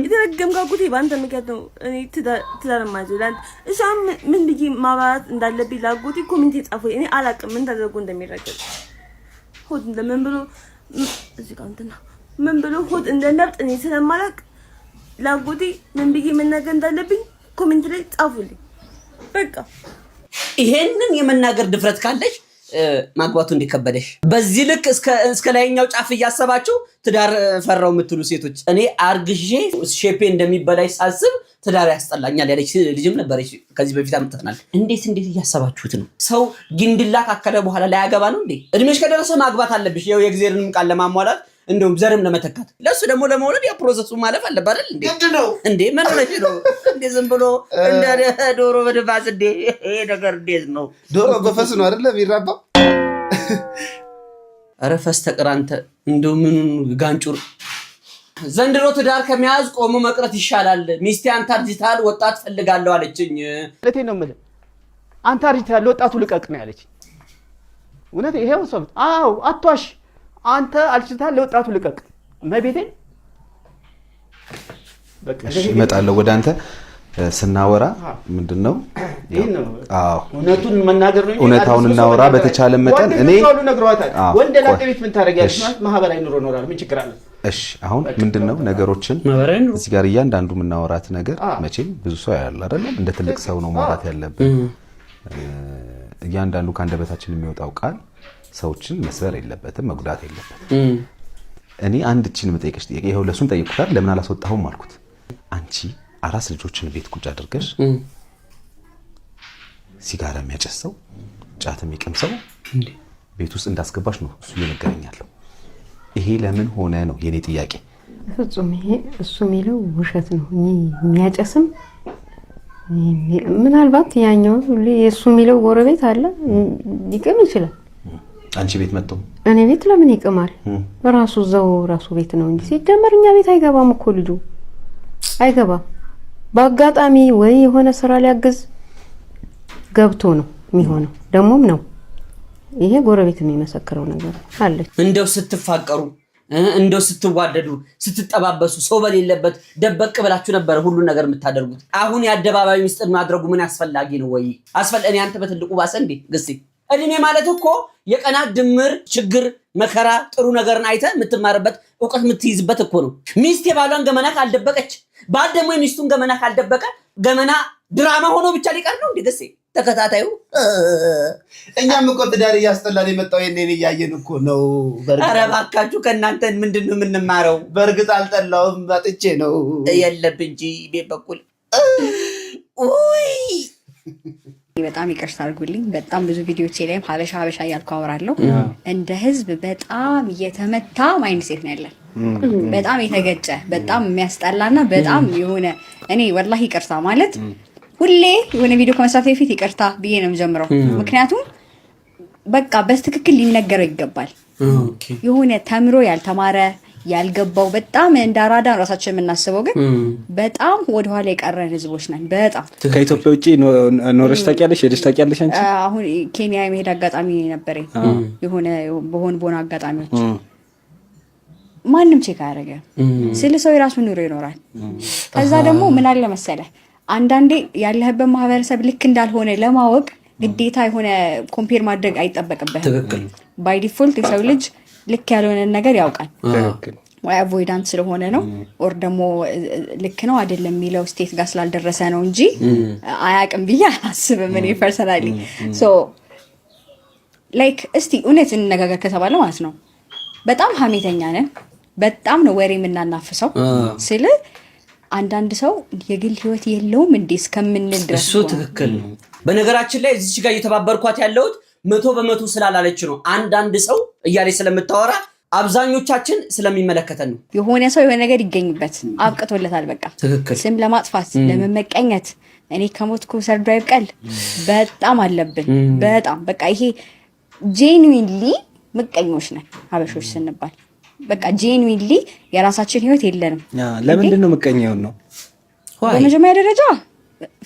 የተረገምክ አጎቴ በአንተ ምክንያት ነው እኔ ትዳር ማይዘላል። እሷም ምን ብዬ ማባራት እንዳለብኝ ላጎቴ ኮሜንት የጻፈው እኔ አላውቅም ምን ተደርጎ እንደሚረገጥ ሆድ እንደምን ብሎ እዚህ ጋር እንትና ምን ብሎ ሆድ እንደነብጥ እኔ ስለማላውቅ ላጎቴ ምን ብዬ መናገር እንዳለብኝ ኮሜንት ላይ ጻፉልኝ። በቃ ይሄንን የመናገር ድፍረት ካለሽ ማግባቱ እንዲከበደሽ በዚህ ልክ እስከ ላይኛው ጫፍ እያሰባችሁ ትዳር ፈራው የምትሉ ሴቶች፣ እኔ አርግዤ ሼፔ እንደሚበላሽ ሳስብ ትዳር ያስጠላኛል ያለች ልጅም ነበረች ከዚህ በፊት አምጥተናል። እንዴት እያሰባችሁት ነው? ሰው ግንድላ ካከለ በኋላ ላይ ያገባ ነው እንዴ? እድሜሽ ከደረሰ ማግባት አለብሽ። ይኸው የእግዚአብሔርንም ቃል ለማሟላት እንደውም ዘርም ለመተካት ለሱ ደግሞ ለመውለድ ያ ፕሮሰሱ ማለፍ አለበት አይደል እንዴ? እንዴ ምን ሆነሽ ነው እንዴ? ዝም ብሎ እንደ ዶሮ በድፋስ እንዴ? ይሄ ነገር እንዴት ነው? ዶሮ በፈስ ነው አይደል የሚራባው? ኧረ ፈስ ተቀራንተ እንደው ምን ጋንጩር። ዘንድሮ ትዳር ከመያዝ ቆሞ መቅረት ይሻላል። ሚስቴ አንተ አርጅታል ወጣት ፈልጋለሁ አለችኝ። ለቴ ነው የምልህ አንተ አርጅታል ወጣቱ ልቀቅ ነው ያለችኝ። እውነት ይሄው ሰው አዎ አቷሽ አንተ አልችታል ለወጣቱ ልቀቅ መቤቴን። በቃ እሺ እመጣለሁ ወደ አንተ ስናወራ ምንድነው? አዎ እውነቱን መናገር ነው። እውነታውን እናወራ በተቻለ መጠን። እኔ ወንደ ላቀቤት ምን ታደርጊያለሽ? ማህበራዊ ኑሮ ኖራል ምን ችግር አለ? እሺ አሁን ምንድነው ነገሮችን እዚህ ጋር እያንዳንዱ የምናወራት ነገር መቼም ብዙ ሰው ያያል አይደለም? እንደ ትልቅ ሰው ነው ማውራት ያለብን። እያንዳንዱ ከአንደበታችን የሚወጣው ቃል ሰዎችን መስበር የለበትም፣ መጉዳት የለበትም። እኔ አንድ እቺን መጠየቅሽ ጥያቄ ይሄው ለሱን ጠይቁታል። ለምን አላስወጣሁም አልኩት። አንቺ አራስ ልጆችን ቤት ቁጭ አድርገሽ ሲጋራ የሚያጨሰው ጫት የሚቀምሰው ቤት ውስጥ እንዳስገባሽ ነው እሱ እየነገረኛለሁ። ይሄ ለምን ሆነ ነው የኔ ጥያቄ። ፍጹም ይሄ እሱ የሚለው ውሸት ነው። የሚያጨስም ምናልባት ያኛው እሱ የሚለው ጎረቤት አለ ሊቅም ይችላል። አንቺ ቤት መጥቶ እኔ ቤት ለምን ይቅማል? ራሱ እዛው ራሱ ቤት ነው እንጂ ሲጀመር እኛ ቤት አይገባም እኮ ልጁ አይገባም። በአጋጣሚ ወይ የሆነ ስራ ሊያግዝ ገብቶ ነው የሚሆነው። ደሞም ነው ይሄ ጎረቤት የሚመሰክረው ነገር አለ። እንደው ስትፋቀሩ እንደው ስትዋደዱ ስትጠባበሱ ሰው በሌለበት ደበቅ ብላችሁ ነበር ሁሉ ነገር የምታደርጉት። አሁን የአደባባይ ሚስጥር ማድረጉ ምን አስፈላጊ ነው ወይ? እኔ አንተ በትልቁ ባሰ እንዴ ግስቲ እድሜ ማለት እኮ የቀናት ድምር ችግር መከራ ጥሩ ነገርን አይተ የምትማርበት እውቀት የምትይዝበት እኮ ነው። ሚስት የባሏን ገመና ካልደበቀች ባል ደግሞ የሚስቱን ገመና ካልደበቀ ገመና ድራማ ሆኖ ብቻ ሊቀር ነው እንዴ? ደስ ተከታታዩ እኛም እኮ ትዳር እያስጠላን የመጣው የኔን እያየን እኮ ነው። ኧረ እባካችሁ ከእናንተ ምንድነው የምንማረው? በእርግጥ አልጠላውም ባጥቼ ነው የለብ እንጂ ቤት በኩል ኡይ በጣም ይቅርታ አድርጉልኝ። በጣም ብዙ ቪዲዮዎች ላይም ሀበሻ እያልኩ አወራለሁ። እንደ ህዝብ በጣም የተመታ ማይንድ ሴት ነው ያለን። በጣም የተገጨ በጣም የሚያስጠላና በጣም የሆነ እኔ ወላሂ ይቅርታ ማለት ሁሌ የሆነ ቪዲዮ ከመስራት በፊት ይቅርታ ብዬ ነው የምጀምረው። ምክንያቱም በቃ በትክክል ሊነገረው ይገባል። የሆነ ተምሮ ያልተማረ ያልገባው በጣም እንዳራዳ ራሳችን የምናስበው ግን በጣም ወደኋላ የቀረን ህዝቦች ነን። በጣም ከኢትዮጵያ ውጪ ኖረሽ ታውቂያለሽ? ሄደሽ ታውቂያለሽ አንቺ? አሁን ኬንያ የመሄድ አጋጣሚ ነበረኝ። በሆነ አጋጣሚዎች ማንም ቼክ አያደርገ ስለ ሰው የራሱን ኑሮ ይኖራል። ከዛ ደግሞ ምን አለ መሰለህ አንዳንዴ ያለህበት ማህበረሰብ ልክ እንዳልሆነ ለማወቅ ግዴታ የሆነ ኮምፔር ማድረግ አይጠበቅብህም። ትክክል። ባይ ዲፎልት የሰው ልጅ ልክ ያልሆነ ነገር ያውቃል። ወይ አቮይዳንት ስለሆነ ነው ኦር ደግሞ ልክ ነው አይደለም የሚለው ስቴት ጋር ስላልደረሰ ነው እንጂ አያውቅም ብዬ አላስብም እኔ ፐርሰናሊ። ሶ ላይክ እስቲ እውነት እንነጋገር ከተባለ ማለት ነው በጣም ሀሜተኛ ነን። በጣም ነው ወሬ የምናናፍሰው ስለ አንዳንድ ሰው የግል ህይወት የለውም እንዴ እስከምንል ድረስ እሱ ትክክል ነው። በነገራችን ላይ እዚች ጋር እየተባበርኳት ያለሁት 100% ስላላለች ነው። አንዳንድ ሰው እያለች ስለምታወራ አብዛኞቻችን ስለሚመለከተን ነው። የሆነ ሰው የሆነ ነገር ይገኝበት አብቅቶለታል። በቃ ስም ለማጥፋት ለመመቀኘት እኔ ከሞትኩ ሰርዶ ይብቀል በጣም አለብን። በጣም በቃ ይሄ ጄኑዊንሊ ምቀኞች ነን ሀበሾች ስንባል። በቃ ጄኑዊንሊ የራሳችን ህይወት የለንም። ለምንድን ነው ምቀኛው ነው? በመጀመሪያ ደረጃ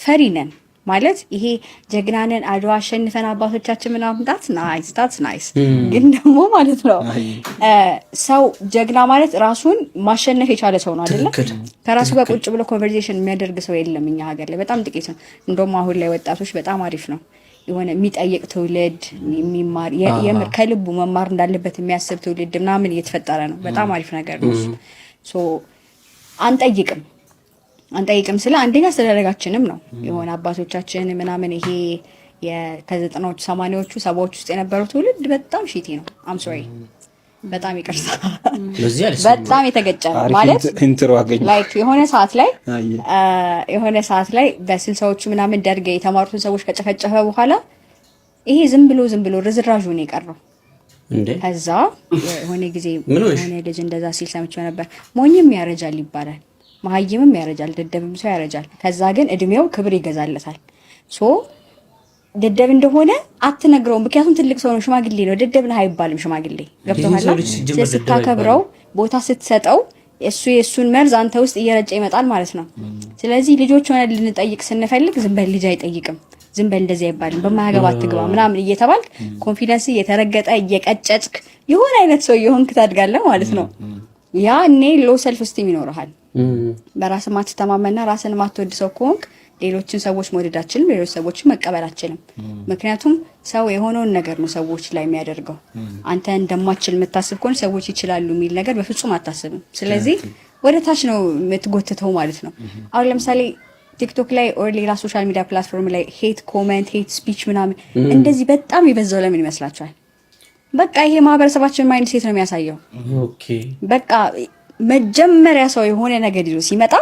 ፈሪ ነን ማለት ይሄ ጀግናንን አድዋ አሸንፈን አባቶቻችን ምናምን ታትስ ናይስ ግን ደግሞ ማለት ነው ሰው ጀግና ማለት ራሱን ማሸነፍ የቻለ ሰው ነው አይደለ? ከራሱ ጋር ቁጭ ብሎ ኮንቨርሴሽን የሚያደርግ ሰው የለም እኛ ሀገር ላይ በጣም ጥቂት ነው። እንደውም አሁን ላይ ወጣቶች በጣም አሪፍ ነው የሆነ የሚጠይቅ ትውልድ የሚማር የምር ከልቡ መማር እንዳለበት የሚያስብ ትውልድ ምናምን እየተፈጠረ ነው። በጣም አሪፍ ነገር ነው። ሶ አንጠይቅም ስለ አንደኛ ስለደረጋችንም ነው የሆነ አባቶቻችን ምናምን ይሄ ከ90ዎቹ 80ዎቹ 70ዎቹ ውስጥ የነበረው ትውልድ በጣም ሺቲ ነው። አም ሶሪ በጣም ይቅርታ በጣም የተገጨ ነው ማለት ላይክ የሆነ ሰዓት ላይ በ60ዎቹ ምናምን ደርገ የተማሩትን ሰዎች ከጨፈጨፈ በኋላ ይሄ ዝም ብሎ ርዝራዡ ነው የቀረው። ከዛ የሆነ ጊዜ የሆነ ልጅ እንደዛ ሲል ሰምቼው ነበር። ሞኝም ያረጃል ይባላል፣ መሀይምም ያረጃል፣ ደደብም ሰው ያረጃል። ከዛ ግን እድሜው ክብር ይገዛለታል። ሶ ደደብ እንደሆነ አትነግረውም፣ ምክንያቱም ትልቅ ሰው ነው፣ ሽማግሌ ነው። ደደብ ነህ አይባልም ሽማግሌ። ገብቶሃል? ስታከብረው ቦታ ስትሰጠው የእሱን መርዝ አንተ ውስጥ እየረጨ ይመጣል ማለት ነው። ስለዚህ ልጆች ሆነ ልንጠይቅ ስንፈልግ ዝም በል ልጅ አይጠይቅም፣ ዝም በል እንደዚህ አይባልም፣ በማያገባ አትግባ ምናምን እየተባል ኮንፊደንስ እየተረገጠ እየቀጨጭክ የሆነ አይነት ሰው የሆንክ ታድጋለህ ማለት ነው። ያ እኔ ሎ ሰልፍ ስቲም ይኖርሃል። በራስ ማትተማመንና ራስን ማትወድ ሰው ከሆንክ ሌሎችን ሰዎች መውደዳችንም ሌሎች ሰዎችን መቀበላችንም። ምክንያቱም ሰው የሆነውን ነገር ነው ሰዎች ላይ የሚያደርገው። አንተ እንደማትችል የምታስብ ከሆነ ሰዎች ይችላሉ የሚል ነገር በፍጹም አታስብም። ስለዚህ ወደ ታች ነው የምትጎትተው ማለት ነው። አሁን ለምሳሌ ቲክቶክ ላይ ኦር ሌላ ሶሻል ሚዲያ ፕላትፎርም ላይ ሄት ኮሜንት፣ ሄት ስፒች ምናምን እንደዚህ በጣም የበዛው ለምን ይመስላችኋል? በቃ ይሄ ማህበረሰባችን ማይንድ ሴት ነው የሚያሳየው። በቃ መጀመሪያ ሰው የሆነ ነገር ይዞ ሲመጣ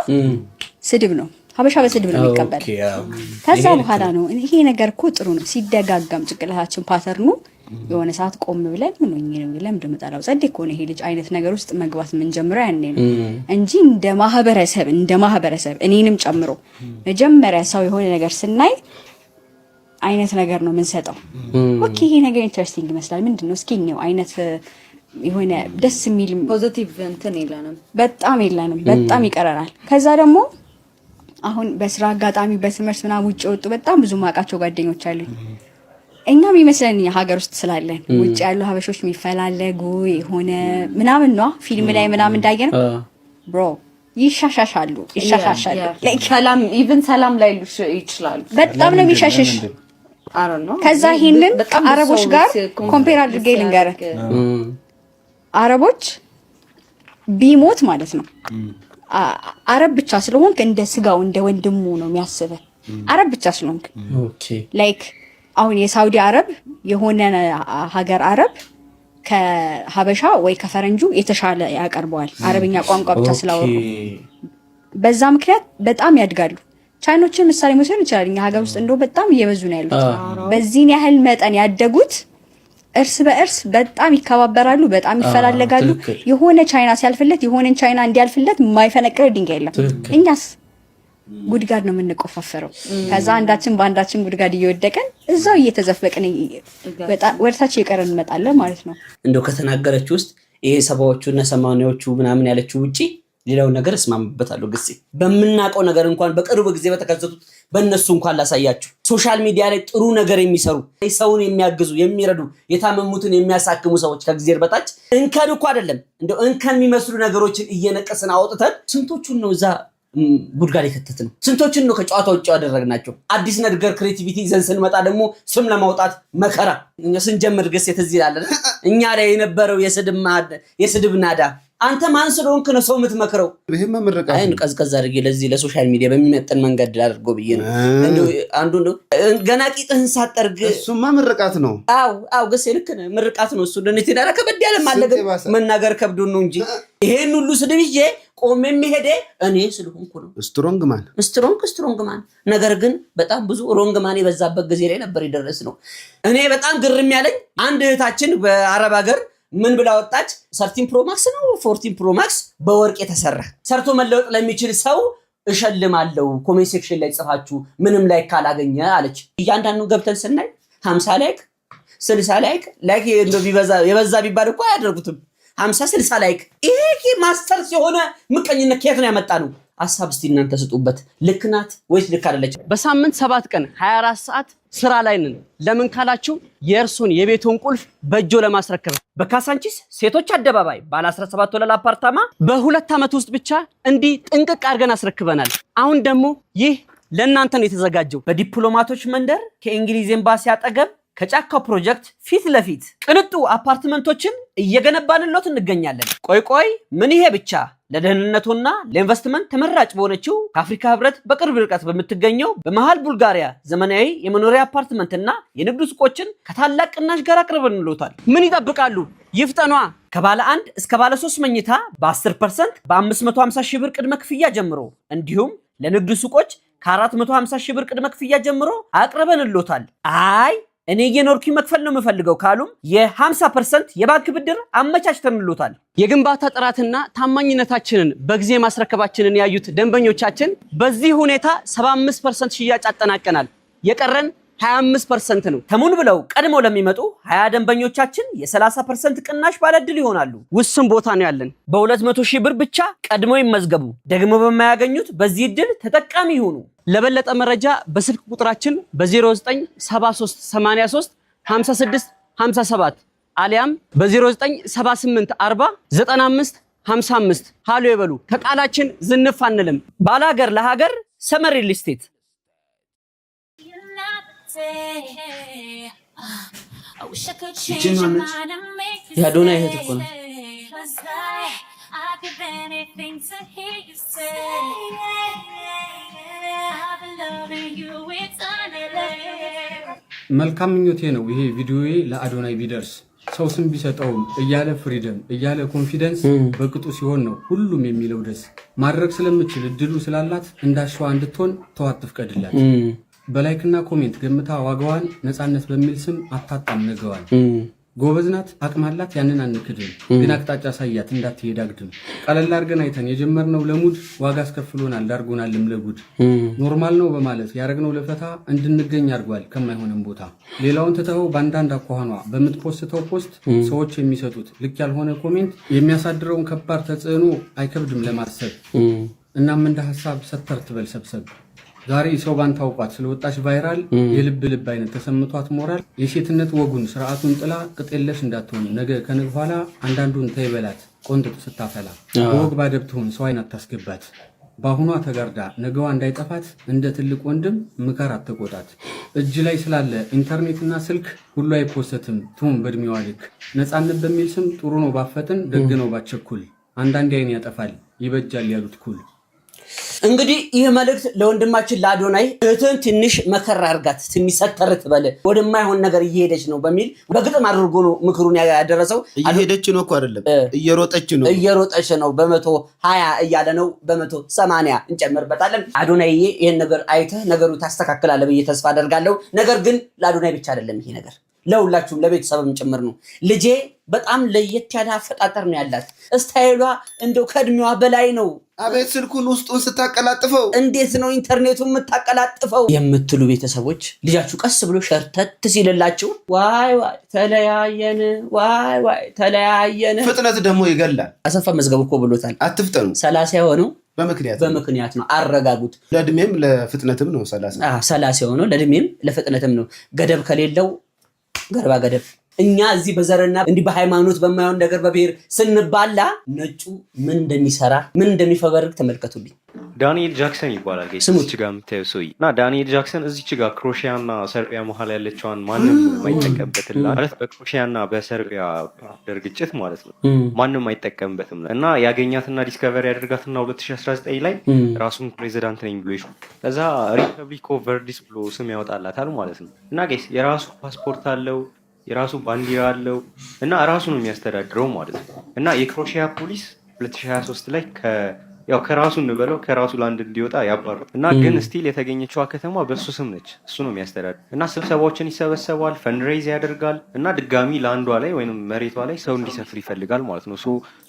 ስድብ ነው። ሀበሻ በስድብ ነው የሚቀበል። ከዛ በኋላ ነው ይሄ ነገር እኮ ጥሩ ነው ሲደጋገም ጭንቅላታችን ፓተርኑ የሆነ ሰዓት ቆም ብለን ምን ሆኜ ነው ለምን እንደምጣላው ጸዴ እኮ ነው ይሄ ልጅ አይነት ነገር ውስጥ መግባት ምን ጀምረው ያኔ ነው እንጂ እንደ ማህበረሰብ እኔንም ጨምሮ መጀመሪያ ሰው የሆነ ነገር ስናይ አይነት ነገር ነው የምንሰጠው። ኦኬ ይሄ ነገር ኢንተረስቲንግ ይመስላል ምንድነው እስኪ ነው አይነት የሆነ ደስ የሚል ፖዚቲቭ እንትን የለንም፣ በጣም ይቀረናል። ከዛ ደግሞ አሁን በስራ አጋጣሚ በትምህርት ምናምን ውጭ ወጡ በጣም ብዙ ማቃቸው ጓደኞች አሉኝ። እኛም ይመስለን ሀገር ውስጥ ስላለን ውጭ ያሉ ሀበሾች የሚፈላለጉ የሆነ ምናምን ነው ፊልም ላይ ምናምን እንዳየነው ብሮ ይሻሻሻሉ። ሰላም ላይ ይችላሉ። በጣም ነው የሚሻሽሽ። ከዛ ይሄንን አረቦች ጋር ኮምፔር አድርጌ ልንገርህ። አረቦች ቢሞት ማለት ነው አረብ ብቻ ስለሆንክ እንደ ስጋው እንደ ወንድሙ ነው የሚያስበው። አረብ ብቻ ስለሆንክ ላይክ አሁን የሳውዲ አረብ የሆነ ሀገር አረብ ከሀበሻ ወይ ከፈረንጁ የተሻለ ያቀርበዋል አረብኛ ቋንቋ ብቻ ስላወሩ። በዛ ምክንያት በጣም ያድጋሉ። ቻይኖችን ምሳሌ መውሰድ እንችላለን። እኛ ሀገር ውስጥ እንደው በጣም እየበዙ ነው ያሉት። በዚህን ያህል መጠን ያደጉት እርስ በእርስ በጣም ይከባበራሉ፣ በጣም ይፈላለጋሉ። የሆነ ቻይና ሲያልፍለት የሆነን ቻይና እንዲያልፍለት የማይፈነቅለው ድንጋይ የለም። እኛስ ጉድጓድ ነው የምንቆፋፈረው። ከዛ አንዳችን በአንዳችን ጉድጓድ እየወደቀን እዛው እየተዘፈቅን ወደታች እየቀረን እንመጣለን ማለት ነው። እንደው ከተናገረች ውስጥ ይሄ 70ዎቹ እና 80ዎቹ ምናምን ያለችው ውጪ ሌላው ነገር እስማምበታለሁ። ግሴ በመናቀው ነገር እንኳን በቅርብ ጊዜ በተከሰቱት በእነሱ እንኳን ላሳያችሁ። ሶሻል ሚዲያ ላይ ጥሩ ነገር የሚሰሩ ሰውን የሚያግዙ የሚረዱ የታመሙትን የሚያሳክሙ ሰዎች ከጊዜር በታች እንከን እኮ አይደለም እንደው እንከን የሚመስሉ ነገሮችን እየነቀስን አውጥተን ስንቶቹን ነው እዛ ጉድጓድ የከተትን? ስንቶችን ነው ከጨዋታ ውጭ ያደረግናቸው? አዲስ ነገር ክሬቲቪቲ ይዘን ስንመጣ ደግሞ ስም ለማውጣት መከራ። እኛ ስንጀምር ግሴ ትዝ ይላል እኛ ላይ የነበረው የስድብ ናዳ አንተ ማን ስለሆንክ ነው ሰው የምትመክረው? ይሄማ ምርቃት አይን ቀዝቀዝ አድርጌ ለዚህ ለሶሻል ሚዲያ በሚመጥን መንገድ አድርጎ ብዬ ነው። አንዱ ነው ገና ቂጥህን ሳጠርግ እሱማ ምርቃት ነው። አው ገሴ ልክ ነህ፣ ምርቃት ነው እሱ። ለኔ ተዳረ ከበድ ያለ ማለገ መናገር ከብዶ ነው እንጂ ይሄን ሁሉ ስድብ ይዤ ቆሜ የሚሄደ እኔ ስለሆንኩ ነው። ስትሮንግ ማን ነገር ግን በጣም ብዙ ሮንግ ማን የበዛበት ጊዜ ላይ ነበር ይደረስ ነው። እኔ በጣም ግርም ያለኝ አንድ እህታችን በአረብ ሀገር ምን ብላ ወጣች? 13 ፕሮ ማክስ ነው 14 ፕሮ ማክስ በወርቅ የተሰራ ሰርቶ መለወጥ ለሚችል ሰው እሸልማለሁ ኮሜንት ሴክሽን ላይ ጽፋችሁ ምንም ላይክ ካላገኘ አለች። እያንዳንዱ ገብተን ስናይ 50 ላይክ 60 ላይክ እንደው የበዛ ቢባል እኮ አያደርጉትም። 50 60 ላይክ ይሄ ማስተርስ የሆነ ምቀኝነት ከየት ነው ያመጣ ነው? ሐሳብ እስቲ እናንተ ስጡበት። ልክ ናት ወይስ ልክ አይደለች? በሳምንት 7 ቀን 24 ሰዓት ስራ ላይ ነን። ለምን ካላችሁ የእርሱን የቤቱን ቁልፍ በእጆ ለማስረከብ በካሳንቺስ ሴቶች አደባባይ ባለ 17 ወለል አፓርታማ በ2 ዓመት ውስጥ ብቻ እንዲህ ጥንቅቅ አድርገን አስረክበናል። አሁን ደግሞ ይህ ለእናንተ ነው የተዘጋጀው። በዲፕሎማቶች መንደር ከእንግሊዝ ኤምባሲ አጠገብ ከጫካው ፕሮጀክት ፊት ለፊት ቅንጡ አፓርትመንቶችን እየገነባንሎት እንገኛለን። ቆይ ምን ይሄ ብቻ! ለደህንነቱና ለኢንቨስትመንት ተመራጭ በሆነችው ከአፍሪካ ህብረት በቅርብ ርቀት በምትገኘው በመሃል ቡልጋሪያ ዘመናዊ የመኖሪያ አፓርትመንትና የንግድ ሱቆችን ከታላቅ ቅናሽ ጋር አቅርበንሎታል። ምን ይጠብቃሉ? ይፍጠኗ! ከባለ 1 እስከ ባለ 3 መኝታ በ10% በ550 ሺህ ብር ቅድመ ክፍያ ጀምሮ እንዲሁም ለንግድ ሱቆች ከ450 ሺህ ብር ቅድመ ክፍያ ጀምሮ አቅርበንሎታል። አይ እኔ የኖርኪ መክፈል ነው የምፈልገው ካሉም የ50% የባንክ ብድር አመቻችተንሎታል። የግንባታ ጥራትና ታማኝነታችንን በጊዜ ማስረከባችንን ያዩት ደንበኞቻችን በዚህ ሁኔታ 75% ሽያጭ አጠናቀናል። የቀረን 25% ነው። ተሙን ብለው ቀድሞ ለሚመጡ 20 ደንበኞቻችን የ30% ቅናሽ ባለድል ይሆናሉ። ውስን ቦታ ነው ያለን። በ200 ሺህ ብር ብቻ ቀድሞ ይመዝገቡ። ደግሞ በማያገኙት በዚህ እድል ተጠቃሚ ይሁኑ። ለበለጠ መረጃ በስልክ ቁጥራችን በ0973 83 56 57 አሊያም በ0978 40 95 55 ሃሎ ይበሉ። ከቃላችን ዝንፍ አንልም። ባላገር ለሀገር ሰመር ሪል ስቴት። ያዶና ይሄት እኮ ነው። መልካም ምኞቴ ነው ይሄ ቪዲዮዬ ለአዶናይ ቢደርስ ሰው ስም ቢሰጠውም እያለ ፍሪደም እያለ ኮንፊደንስ በቅጡ ሲሆን ነው ሁሉም የሚለው ደስ ማድረግ ስለምችል እድሉ ስላላት እንዳሻዋ እንድትሆን ተዋት ፍቀድላት። በላይክና ኮሜንት ገምታ ዋጋዋን ነፃነት በሚል ስም አታጣም ነገዋል። ጎበዝ ናት፣ አቅም አላት፣ ያንን አንክድም። ግን አቅጣጫ ሳያት እንዳትሄድ አግድም። ቀለል አድርገን አይተን የጀመርነው ለሙድ ዋጋ አስከፍሎናል፣ ዳርጎናልም ለጉድ። ኖርማል ነው በማለት ያረግነው ለፈታ እንድንገኝ አድርጓል ከማይሆንም ቦታ። ሌላውን ትተኸው በአንዳንድ አኳኋኗ በምትፖስተው ፖስት ሰዎች የሚሰጡት ልክ ያልሆነ ኮሜንት የሚያሳድረውን ከባድ ተጽዕኖ አይከብድም ለማሰብ። እናም እንደ ሀሳብ ሰተር ትበል ሰብሰብ። ዛሬ ሰው ባንተ አውቋት ስለወጣች ቫይራል የልብ አይነት ተሰምቷት ሞራል የሴትነት ወጉን ስርዓቱን ጥላ ቅጤለሽ እንዳትሆን ነገ ከነገ ኋላ አንዳንዱን ተይበላት ቆንጥጥ ስታፈላ ወግ ባደብትሆን ሰው አይን አታስገባት። በአሁኗ ተጋርዳ ነገዋ እንዳይጠፋት እንደ ትልቅ ወንድም ምከር አትቆጣት። እጅ ላይ ስላለ ኢንተርኔትና ስልክ ሁሉ አይፖስትም ትሁን በእድሜዋ ልክ። ነፃነት በሚል ስም ጥሩ ነው ባፈጥን ደግ ነው ባቸኩል። አንዳንዴ አይን ያጠፋል ይበጃል ያሉት ኩል። እንግዲህ ይህ መልእክት ለወንድማችን ለአዶናይ እህትን ትንሽ መከራ አርጋት ትንሽ ሰተርት በለ ወደማይሆን ነገር እየሄደች ነው በሚል በግጥም አድርጎ ነው ምክሩን ያደረሰው። እየሄደች ነው እኮ አይደለም እየሮጠች ነው። በ120 እያለ ነው በ180 እንጨምርበታለን። አዶናይ ይሄን ነገር አይተህ ነገሩ ታስተካክላለህ ብዬ ተስፋ አደርጋለሁ። ነገር ግን ለአዶናይ ብቻ አይደለም ይሄ ነገር ለሁላችሁም ለቤተሰብም ጭምር ነው። ልጄ በጣም ለየት ያለ አፈጣጠር ነው ያላት። ስታይሏ እንደው ከእድሜዋ በላይ ነው። አቤት ስልኩን ውስጡን ስታቀላጥፈው እንዴት ነው ኢንተርኔቱን የምታቀላጥፈው የምትሉ ቤተሰቦች ልጃችሁ ቀስ ብሎ ሸርተት ሲልላችሁ ዋይ ዋይ ተለያየን፣ ዋይ ዋይ ተለያየን። ፍጥነት ደግሞ ይገላል። አሰፋ መዝገቡ እኮ ብሎታል። አትፍጠኑ። 30 የሆነው በምክንያት ነው። አረጋጉት። ለእድሜም ለፍጥነትም ነው 30 የሆነው ለእድሜም ለፍጥነትም ነው። ገደብ ከሌለው ገርባ ገደብ። እኛ እዚህ በዘርና እንዲህ በሃይማኖት በማይሆን ነገር በብሔር ስንባላ ነጩ ምን እንደሚሰራ ምን እንደሚፈበርቅ ተመልከቱልኝ። ዳንኤል ጃክሰን ይባላል ስሙት ጋር የምታየው ሰውዬ እና ዳንኤል ጃክሰን እዚች ጋር ክሮሺያና ሰርቢያ መሀል ያለችዋን ማንም የማይጠቀምበትላ ማለት በክሮሺያና በሰርቢያ ግጭት ማለት ነው ማንም አይጠቀምበትም እና ያገኛትና ዲስከቨሪ ያደርጋትና 2019 ላይ ራሱን ፕሬዚዳንት ነኝ ብሎ ይሹ ከዛ ሪፐብሊክ ኦፍ ቨርዲስ ብሎ ስም ያወጣላታል ማለት ነው እና ጋይስ የራሱ ፓስፖርት አለው የራሱ ባንዲራ አለው እና ራሱ ነው የሚያስተዳድረው ማለት ነው እና የክሮሺያ ፖሊስ 2023 ላይ ከራሱ እንበለው ከራሱ ላንድ እንዲወጣ ያባሩት እና ግን ስቲል የተገኘችዋ ከተማ በሱ ስም ነች። እሱ ነው የሚያስተዳድር እና ስብሰባዎችን ይሰበሰባል፣ ፈንድሬዝ ያደርጋል እና ድጋሚ ላንዷ ላይ ወይም መሬቷ ላይ ሰው እንዲሰፍር ይፈልጋል ማለት ነው።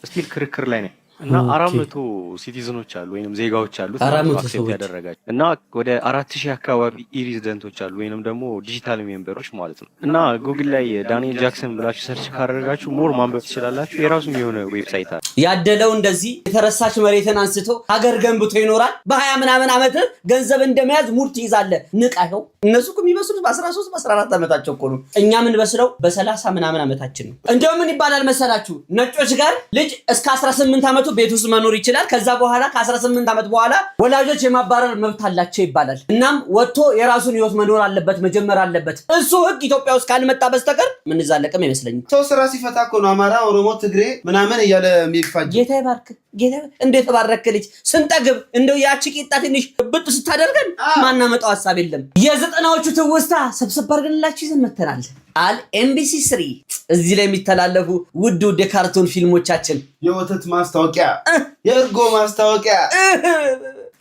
ስቲል ክርክር ላይ ነው እና 400 ሲቲዝኖች አሉ ወይንም ዜጋዎች አሉ አክሴፕት ያደረጋቸው እና ወደ 4000 አካባቢ ኢሬዚደንቶች አሉ ወይንም ደግሞ ዲጂታል ሜምበሮች ማለት ነው እና ጉግል ላይ ዳንኤል ጃክሰን ብላችሁ ሰርች ካደረጋችሁ ሞር ማንበብ ትችላላችሁ። የራሱም የሆነ ዌብሳይት አለ። ያደለው እንደዚህ የተረሳች መሬትን አንስቶ ሀገር ገንብቶ ይኖራል። በ20 ምናምን ዓመት ገንዘብ እንደመያዝ ሙርት ይዛለ ንቃው። እነሱ እኮ የሚበስሉት በ13 በ14 ዓመታቸው እኮ ነው። እኛ ምን በስለው በ30 ምናምን ዓመታችን ነው። እንደው ምን ይባላል መሰላችሁ ነጮች ጋር ልጅ እስከ 18 ዓመት ቤት ውስጥ መኖር ይችላል። ከዛ በኋላ ከ18 ዓመት በኋላ ወላጆች የማባረር መብት አላቸው ይባላል። እናም ወጥቶ የራሱን ህይወት መኖር አለበት መጀመር አለበት። እሱ ህግ ኢትዮጵያ ውስጥ ካልመጣ በስተቀር ምን ዛለቀም አይመስለኝም። ሰው ስራ ሲፈታ እኮ ነው አማራ፣ ኦሮሞ፣ ትግሬ ምናምን እያለ የሚፋጅ። ጌታ ይባርክ። ጌታ እንዴት ተባረክ ልጅ ስንጠግብ እንደው ያቺ ቂጣ ትንሽ ብጥ ስታደርገን ማናመጣው ሐሳብ የለም። የዘጠናዎቹ ትውስታ ሰብሰብ አድርገንላችሁ ይዘን መተናል። ኤምቢሲ 3 እዚህ ላይ የሚተላለፉ ውድ የካርቶን ፊልሞቻችን የወተት ማስታወቂያ፣ የእርጎ ማስታወቂያ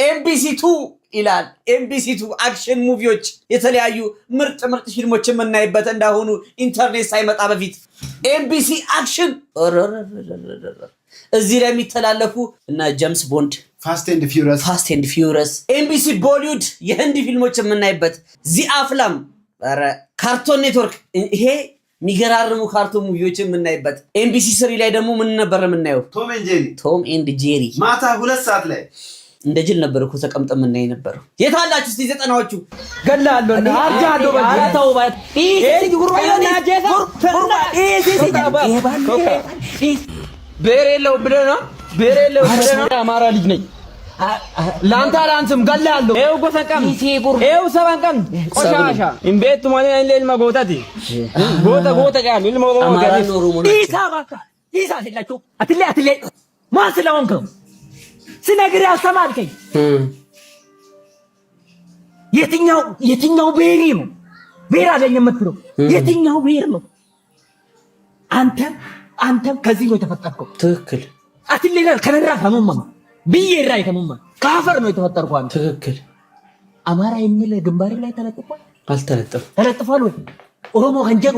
ኤምቢሲ 2 ይላል። ኤምቢሲ 2 አክሽን ሙቪዎች የተለያዩ ምርጥ ፊልሞች የምናይበት እንዳሁኑ ኢንተርኔት ሳይመጣ በፊት ኤምቢሲ አክሽን እዚህ ላይ የሚተላለፉ እና ጀምስ ቦንድ፣ ፋስት ኤንድ ፊውረስ ኤምቢሲ ቦሊውድ የህንድ ፊልሞች የምናይበት ዚ አፍላም ካርቶን ኔትወርክ ይሄ የሚገራርሙ ካርቶን ሙቪዎች የምናይበት ኤምቢሲ 3 ላይ ደግሞ ምን ነበር የምናየው? ቶም ኤንድ ጄሪ ማታ 2 ሰዓት ላይ እንደ ጅል ነበር እኮ ተቀምጠን የምናይ ነበር። የት አላችሁ እስቲ ዘጠናዎቹ? ገላለና አጃዶ ባታው ባት ቤሬለው ብለና ቤሬለው ብለና አማራ ልጅ ነኝ ላንታ ላንተም ገላለሁ ኤው ጎሰንቀም ኤው ሰባንቀም ቆሻሻ እንቤት ማለ አይለል ማጎታቲ ጎታ ጋር ይል ማጎታ አማራ ኖሩ ሞላ ኢሳ ስለላችሁ አትሌ ማን ስለሆንከው ስነግር ያስተማርከኝ የትኛው ብሔር ነው? ብሔር አለኝ የምትለው የትኛው ብሔር ነው? አንተም ከዚህ ነው የተፈጠርከው። ትክክል። አትሌላ ከነራ ከመማ ብዬራ ከመማ ካፈር ነው የተፈጠርከው አንተ። ትክክል። አማራ የሚል ግንባር ላይ ተለጥፏል? አልተለጠፈም። ተለጥፏል ወይ? ኦሮሞ ከንጀሩ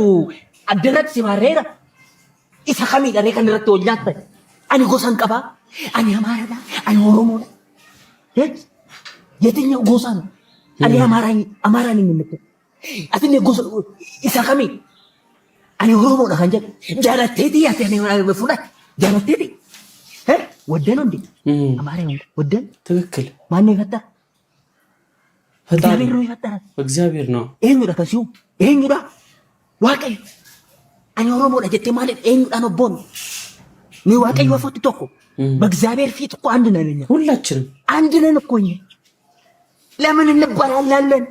አደረት ሲማሬራ ኢሳካሚ ደሬ ከነረት ወኛት አኒ ጎሳን ቀባ አኒ አማራ አኒ ኦሮሞ የትኛው ጎሳ ነው? አኒ አማራ ነኝ የምትል አትኔ ጎሳ ኢሳካሚ አኒ ኦሮሞ ነው ከንጀ ጃለቴቲ ያተኔ በፉላ ጃለቴቲ ወደን እንዴ አማራ ወደን። ትክክል። ማን ይፈጠር? እግዚአብሔር ነው ይፈጠራል። እግዚአብሔር ነው። ይሄን ወደ ከሲው ይሄን ወደ ዋቀይ አኒ ኦሮሞ ለጀቴ ማለት ይሄን ወደ ነው ቦን ነው ዋቀይ ወፈት ተኮ በእግዚአብሔር ፊት እኮ አንድ ነን እኛ ሁላችንም አንድ ነን እኮ እኛ። ለምን እንባላለን?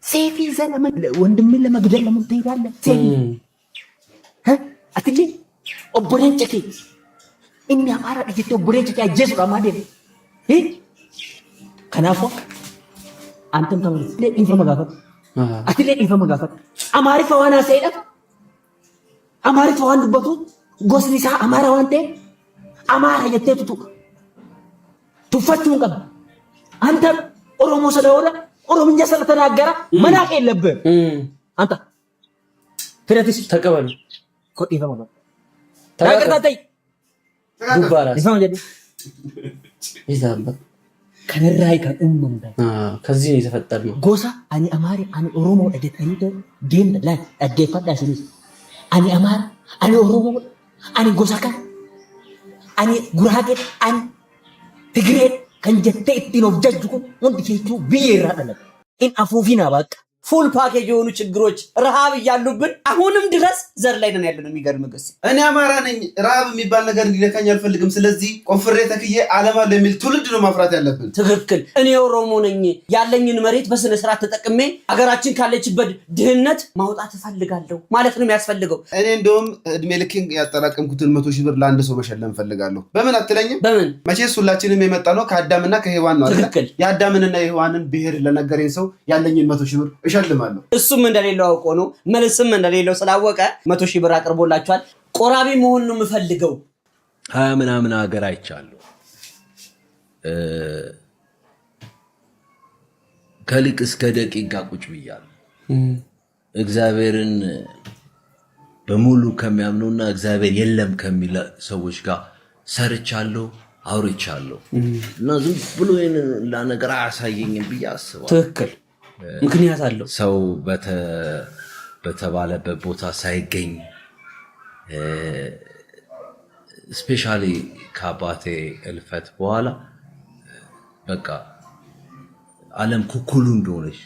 ሴፊ ዘለምን ወንድምን ለመግደል ለምን ትሄዳለህ? ሴፊ አትጂ ኦቦሬንጨቴ እኛ አማራ ለጀቴ ኦቦሬንጨቴ አጀሱ አማዴ ከናፎ አንተም ተመለስ ኢንፎርማጋፈት አትሌ ኢንፎርማጋፈት አማሪፋ ዋና ሰይዳ አማሪፋ ዋን ድበቱ ጎስሊሳ አማራ ዋንቴ አማራ የቴቱ ቱፈቱን ቀብ አንተ ኦሮሞ ስለሆነ ኦሮምኛ ስለተናገረ መናቅ የለብህም። አንተ ፍረትስ ተቀበሉ ኮዲ ፈመ ተቀጣጣይ ዱባራ ይፈም ጀዲ ይዛባ ከነራይ ከኡምም ከዚህ ነው የተፈጠረው ጎሳ አኒ አማሪ አኒ ኦሮሞ እደተኒ ዴም ላይ አደፋዳ ሲኒስ አኒ አማራ አኒ ኦሮሞ አኒ ጎሳ ካ አኒ ጉራጌ አኒ ትግሬ ከንጀቴ ኢትኖ ጀጅኩ ወንድ ኬቹ ቢየራ ደለ ኢን አፉፊና ባቅ ፉል ፓኬጅ የሆኑ ችግሮች ረሃብ እያሉብን አሁንም ድረስ ዘር ላይ ነን ያለነው። የሚገርም ገስ እኔ አማራ ነኝ ረሃብ የሚባል ነገር እንዲነካኝ አልፈልግም። ስለዚህ ቆፍሬ ተክዬ ዓለም አለ የሚል ትውልድ ነው ማፍራት ያለብን። ትክክል። እኔ ኦሮሞ ነኝ ያለኝን መሬት በስነ ስርዓት ተጠቅሜ ሀገራችን ካለችበት ድህነት ማውጣት እፈልጋለሁ ማለት ነው የሚያስፈልገው። እኔ እንደውም እድሜ ልክን ያጠራቀምኩትን 100,000 ብር ለአንድ ሰው መሸለም እፈልጋለሁ። በምን አትለኝም? በምን መቼስ ሁላችንም የመጣ ነው ከአዳምና ከሔዋን ነው አይደል? የአዳምንና የሔዋንን ብሔር ለነገረኝ ሰው ያለኝን 100,000 ብር እሸልማለሁ። እሱም እንደሌለው አውቆ ነው መልስም እንደሌለው ስላወቀ 100,000 ብር አቅርቦላችኋል። ቆራቢ መሆን ነው የምፈልገው። 20 ምናምን ሀገር አይቻለሁ። ከሊቅ እስከ ደቂቅ ቁጭ ብያለሁ። እግዚአብሔርን በሙሉ ከሚያምኑና እግዚአብሔር የለም ከሚል ሰዎች ጋር ሰርቻለሁ፣ አውርቻለሁ እና ዝም ብሎ ይሄን ነገር አያሳየኝም ብዬ አስባለሁ። ትክክል። ምክንያት አለው። ሰው በተባለበት ቦታ ሳይገኝ ስፔሻሊ ከአባቴ እልፈት በኋላ በቃ ዓለም ኩኩሉ እንደሆነች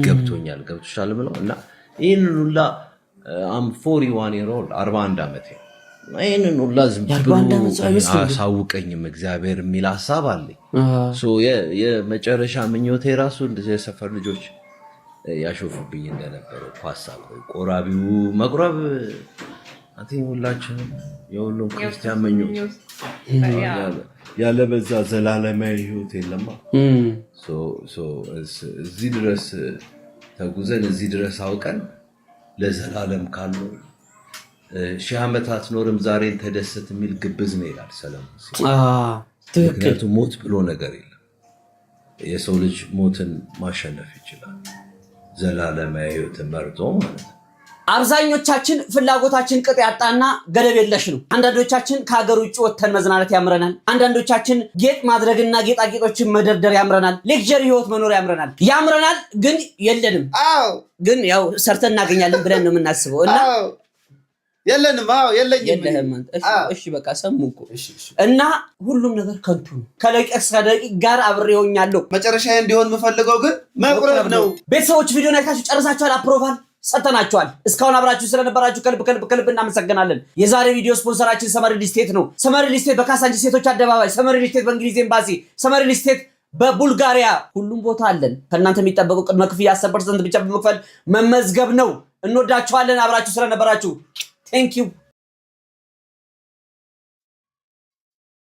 ገብቶኛል። ገብቶሻል ብለው እና ይህንን ሁላ 41 year old 41 ዓመቴ ይህንን ሁላ ዝም ብሎ አሳውቀኝም እግዚአብሔር የሚል ሀሳብ አለኝ። የመጨረሻ ምኞቴ ራሱ እንደዚህ የሰፈር ልጆች ያሾፉብኝ እንደነበረው ሀሳብ ቆራቢው መቁረብ ሁላችንም የሁሉም ክርስቲያን ምኞት ያለ በዛ ዘላለማዊ ህይወት የለማ። እዚህ ድረስ ተጉዘን እዚህ ድረስ አውቀን ለዘላለም ካለው 1000 ዓመታት ኖርም ዛሬን ተደሰት የሚል ግብዝ ነው ይላል ሰለሞን። ምክንያቱም ሞት ብሎ ነገር የለም። የሰው ልጅ ሞትን ማሸነፍ ይችላል ዘላለማዊ ህይወትን መርጦ ማለት ነው። አብዛኞቻችን ፍላጎታችን ቅጥ ያጣና ገደብ የለሽ ነው። አንዳንዶቻችን ከሀገር ውጭ ወጥተን መዝናናት ያምረናል። አንዳንዶቻችን ጌጥ ማድረግና ጌጣጌጦችን መደርደር ያምረናል። ሌክዠሪ ህይወት መኖር ያምረናል ግን የለንም። ግን ያው ሰርተን እናገኛለን ብለን ነው የምናስበው እና የለንም። የለኝም። እሺ በቃ ሰሙኩ እና ሁሉም ነገር ከንቱ ነው። ከደቂቅ እስከ ደቂቅ ጋር አብሬውኛለሁ። መጨረሻ እንዲሆን የምፈልገው ግን መቁረብ ነው። ቤተሰቦች ቪዲዮን አይታችሁ ጨርሳችኋል? አፕሮቫል ሰጥተናችኋል። እስካሁን አብራችሁ ስለነበራችሁ ከልብ እናመሰግናለን። የዛሬ ቪዲዮ ስፖንሰራችን ሰመር ሪል ስቴት ነው። ሰመር ሪል ስቴት በካሳንቺስ ሴቶች አደባባይ፣ ሰመር ሪል ስቴት በእንግሊዝ ኤምባሲ፣ ሰመር ሪል ስቴት በቡልጋሪያ ሁሉም ቦታ አለን። ከእናንተ የሚጠበቀው ቅድመ ክፍያ 10% ብቻ በመክፈል መመዝገብ ነው። እንወዳችኋለን አብራችሁ ስለነበራችሁ። Thank you.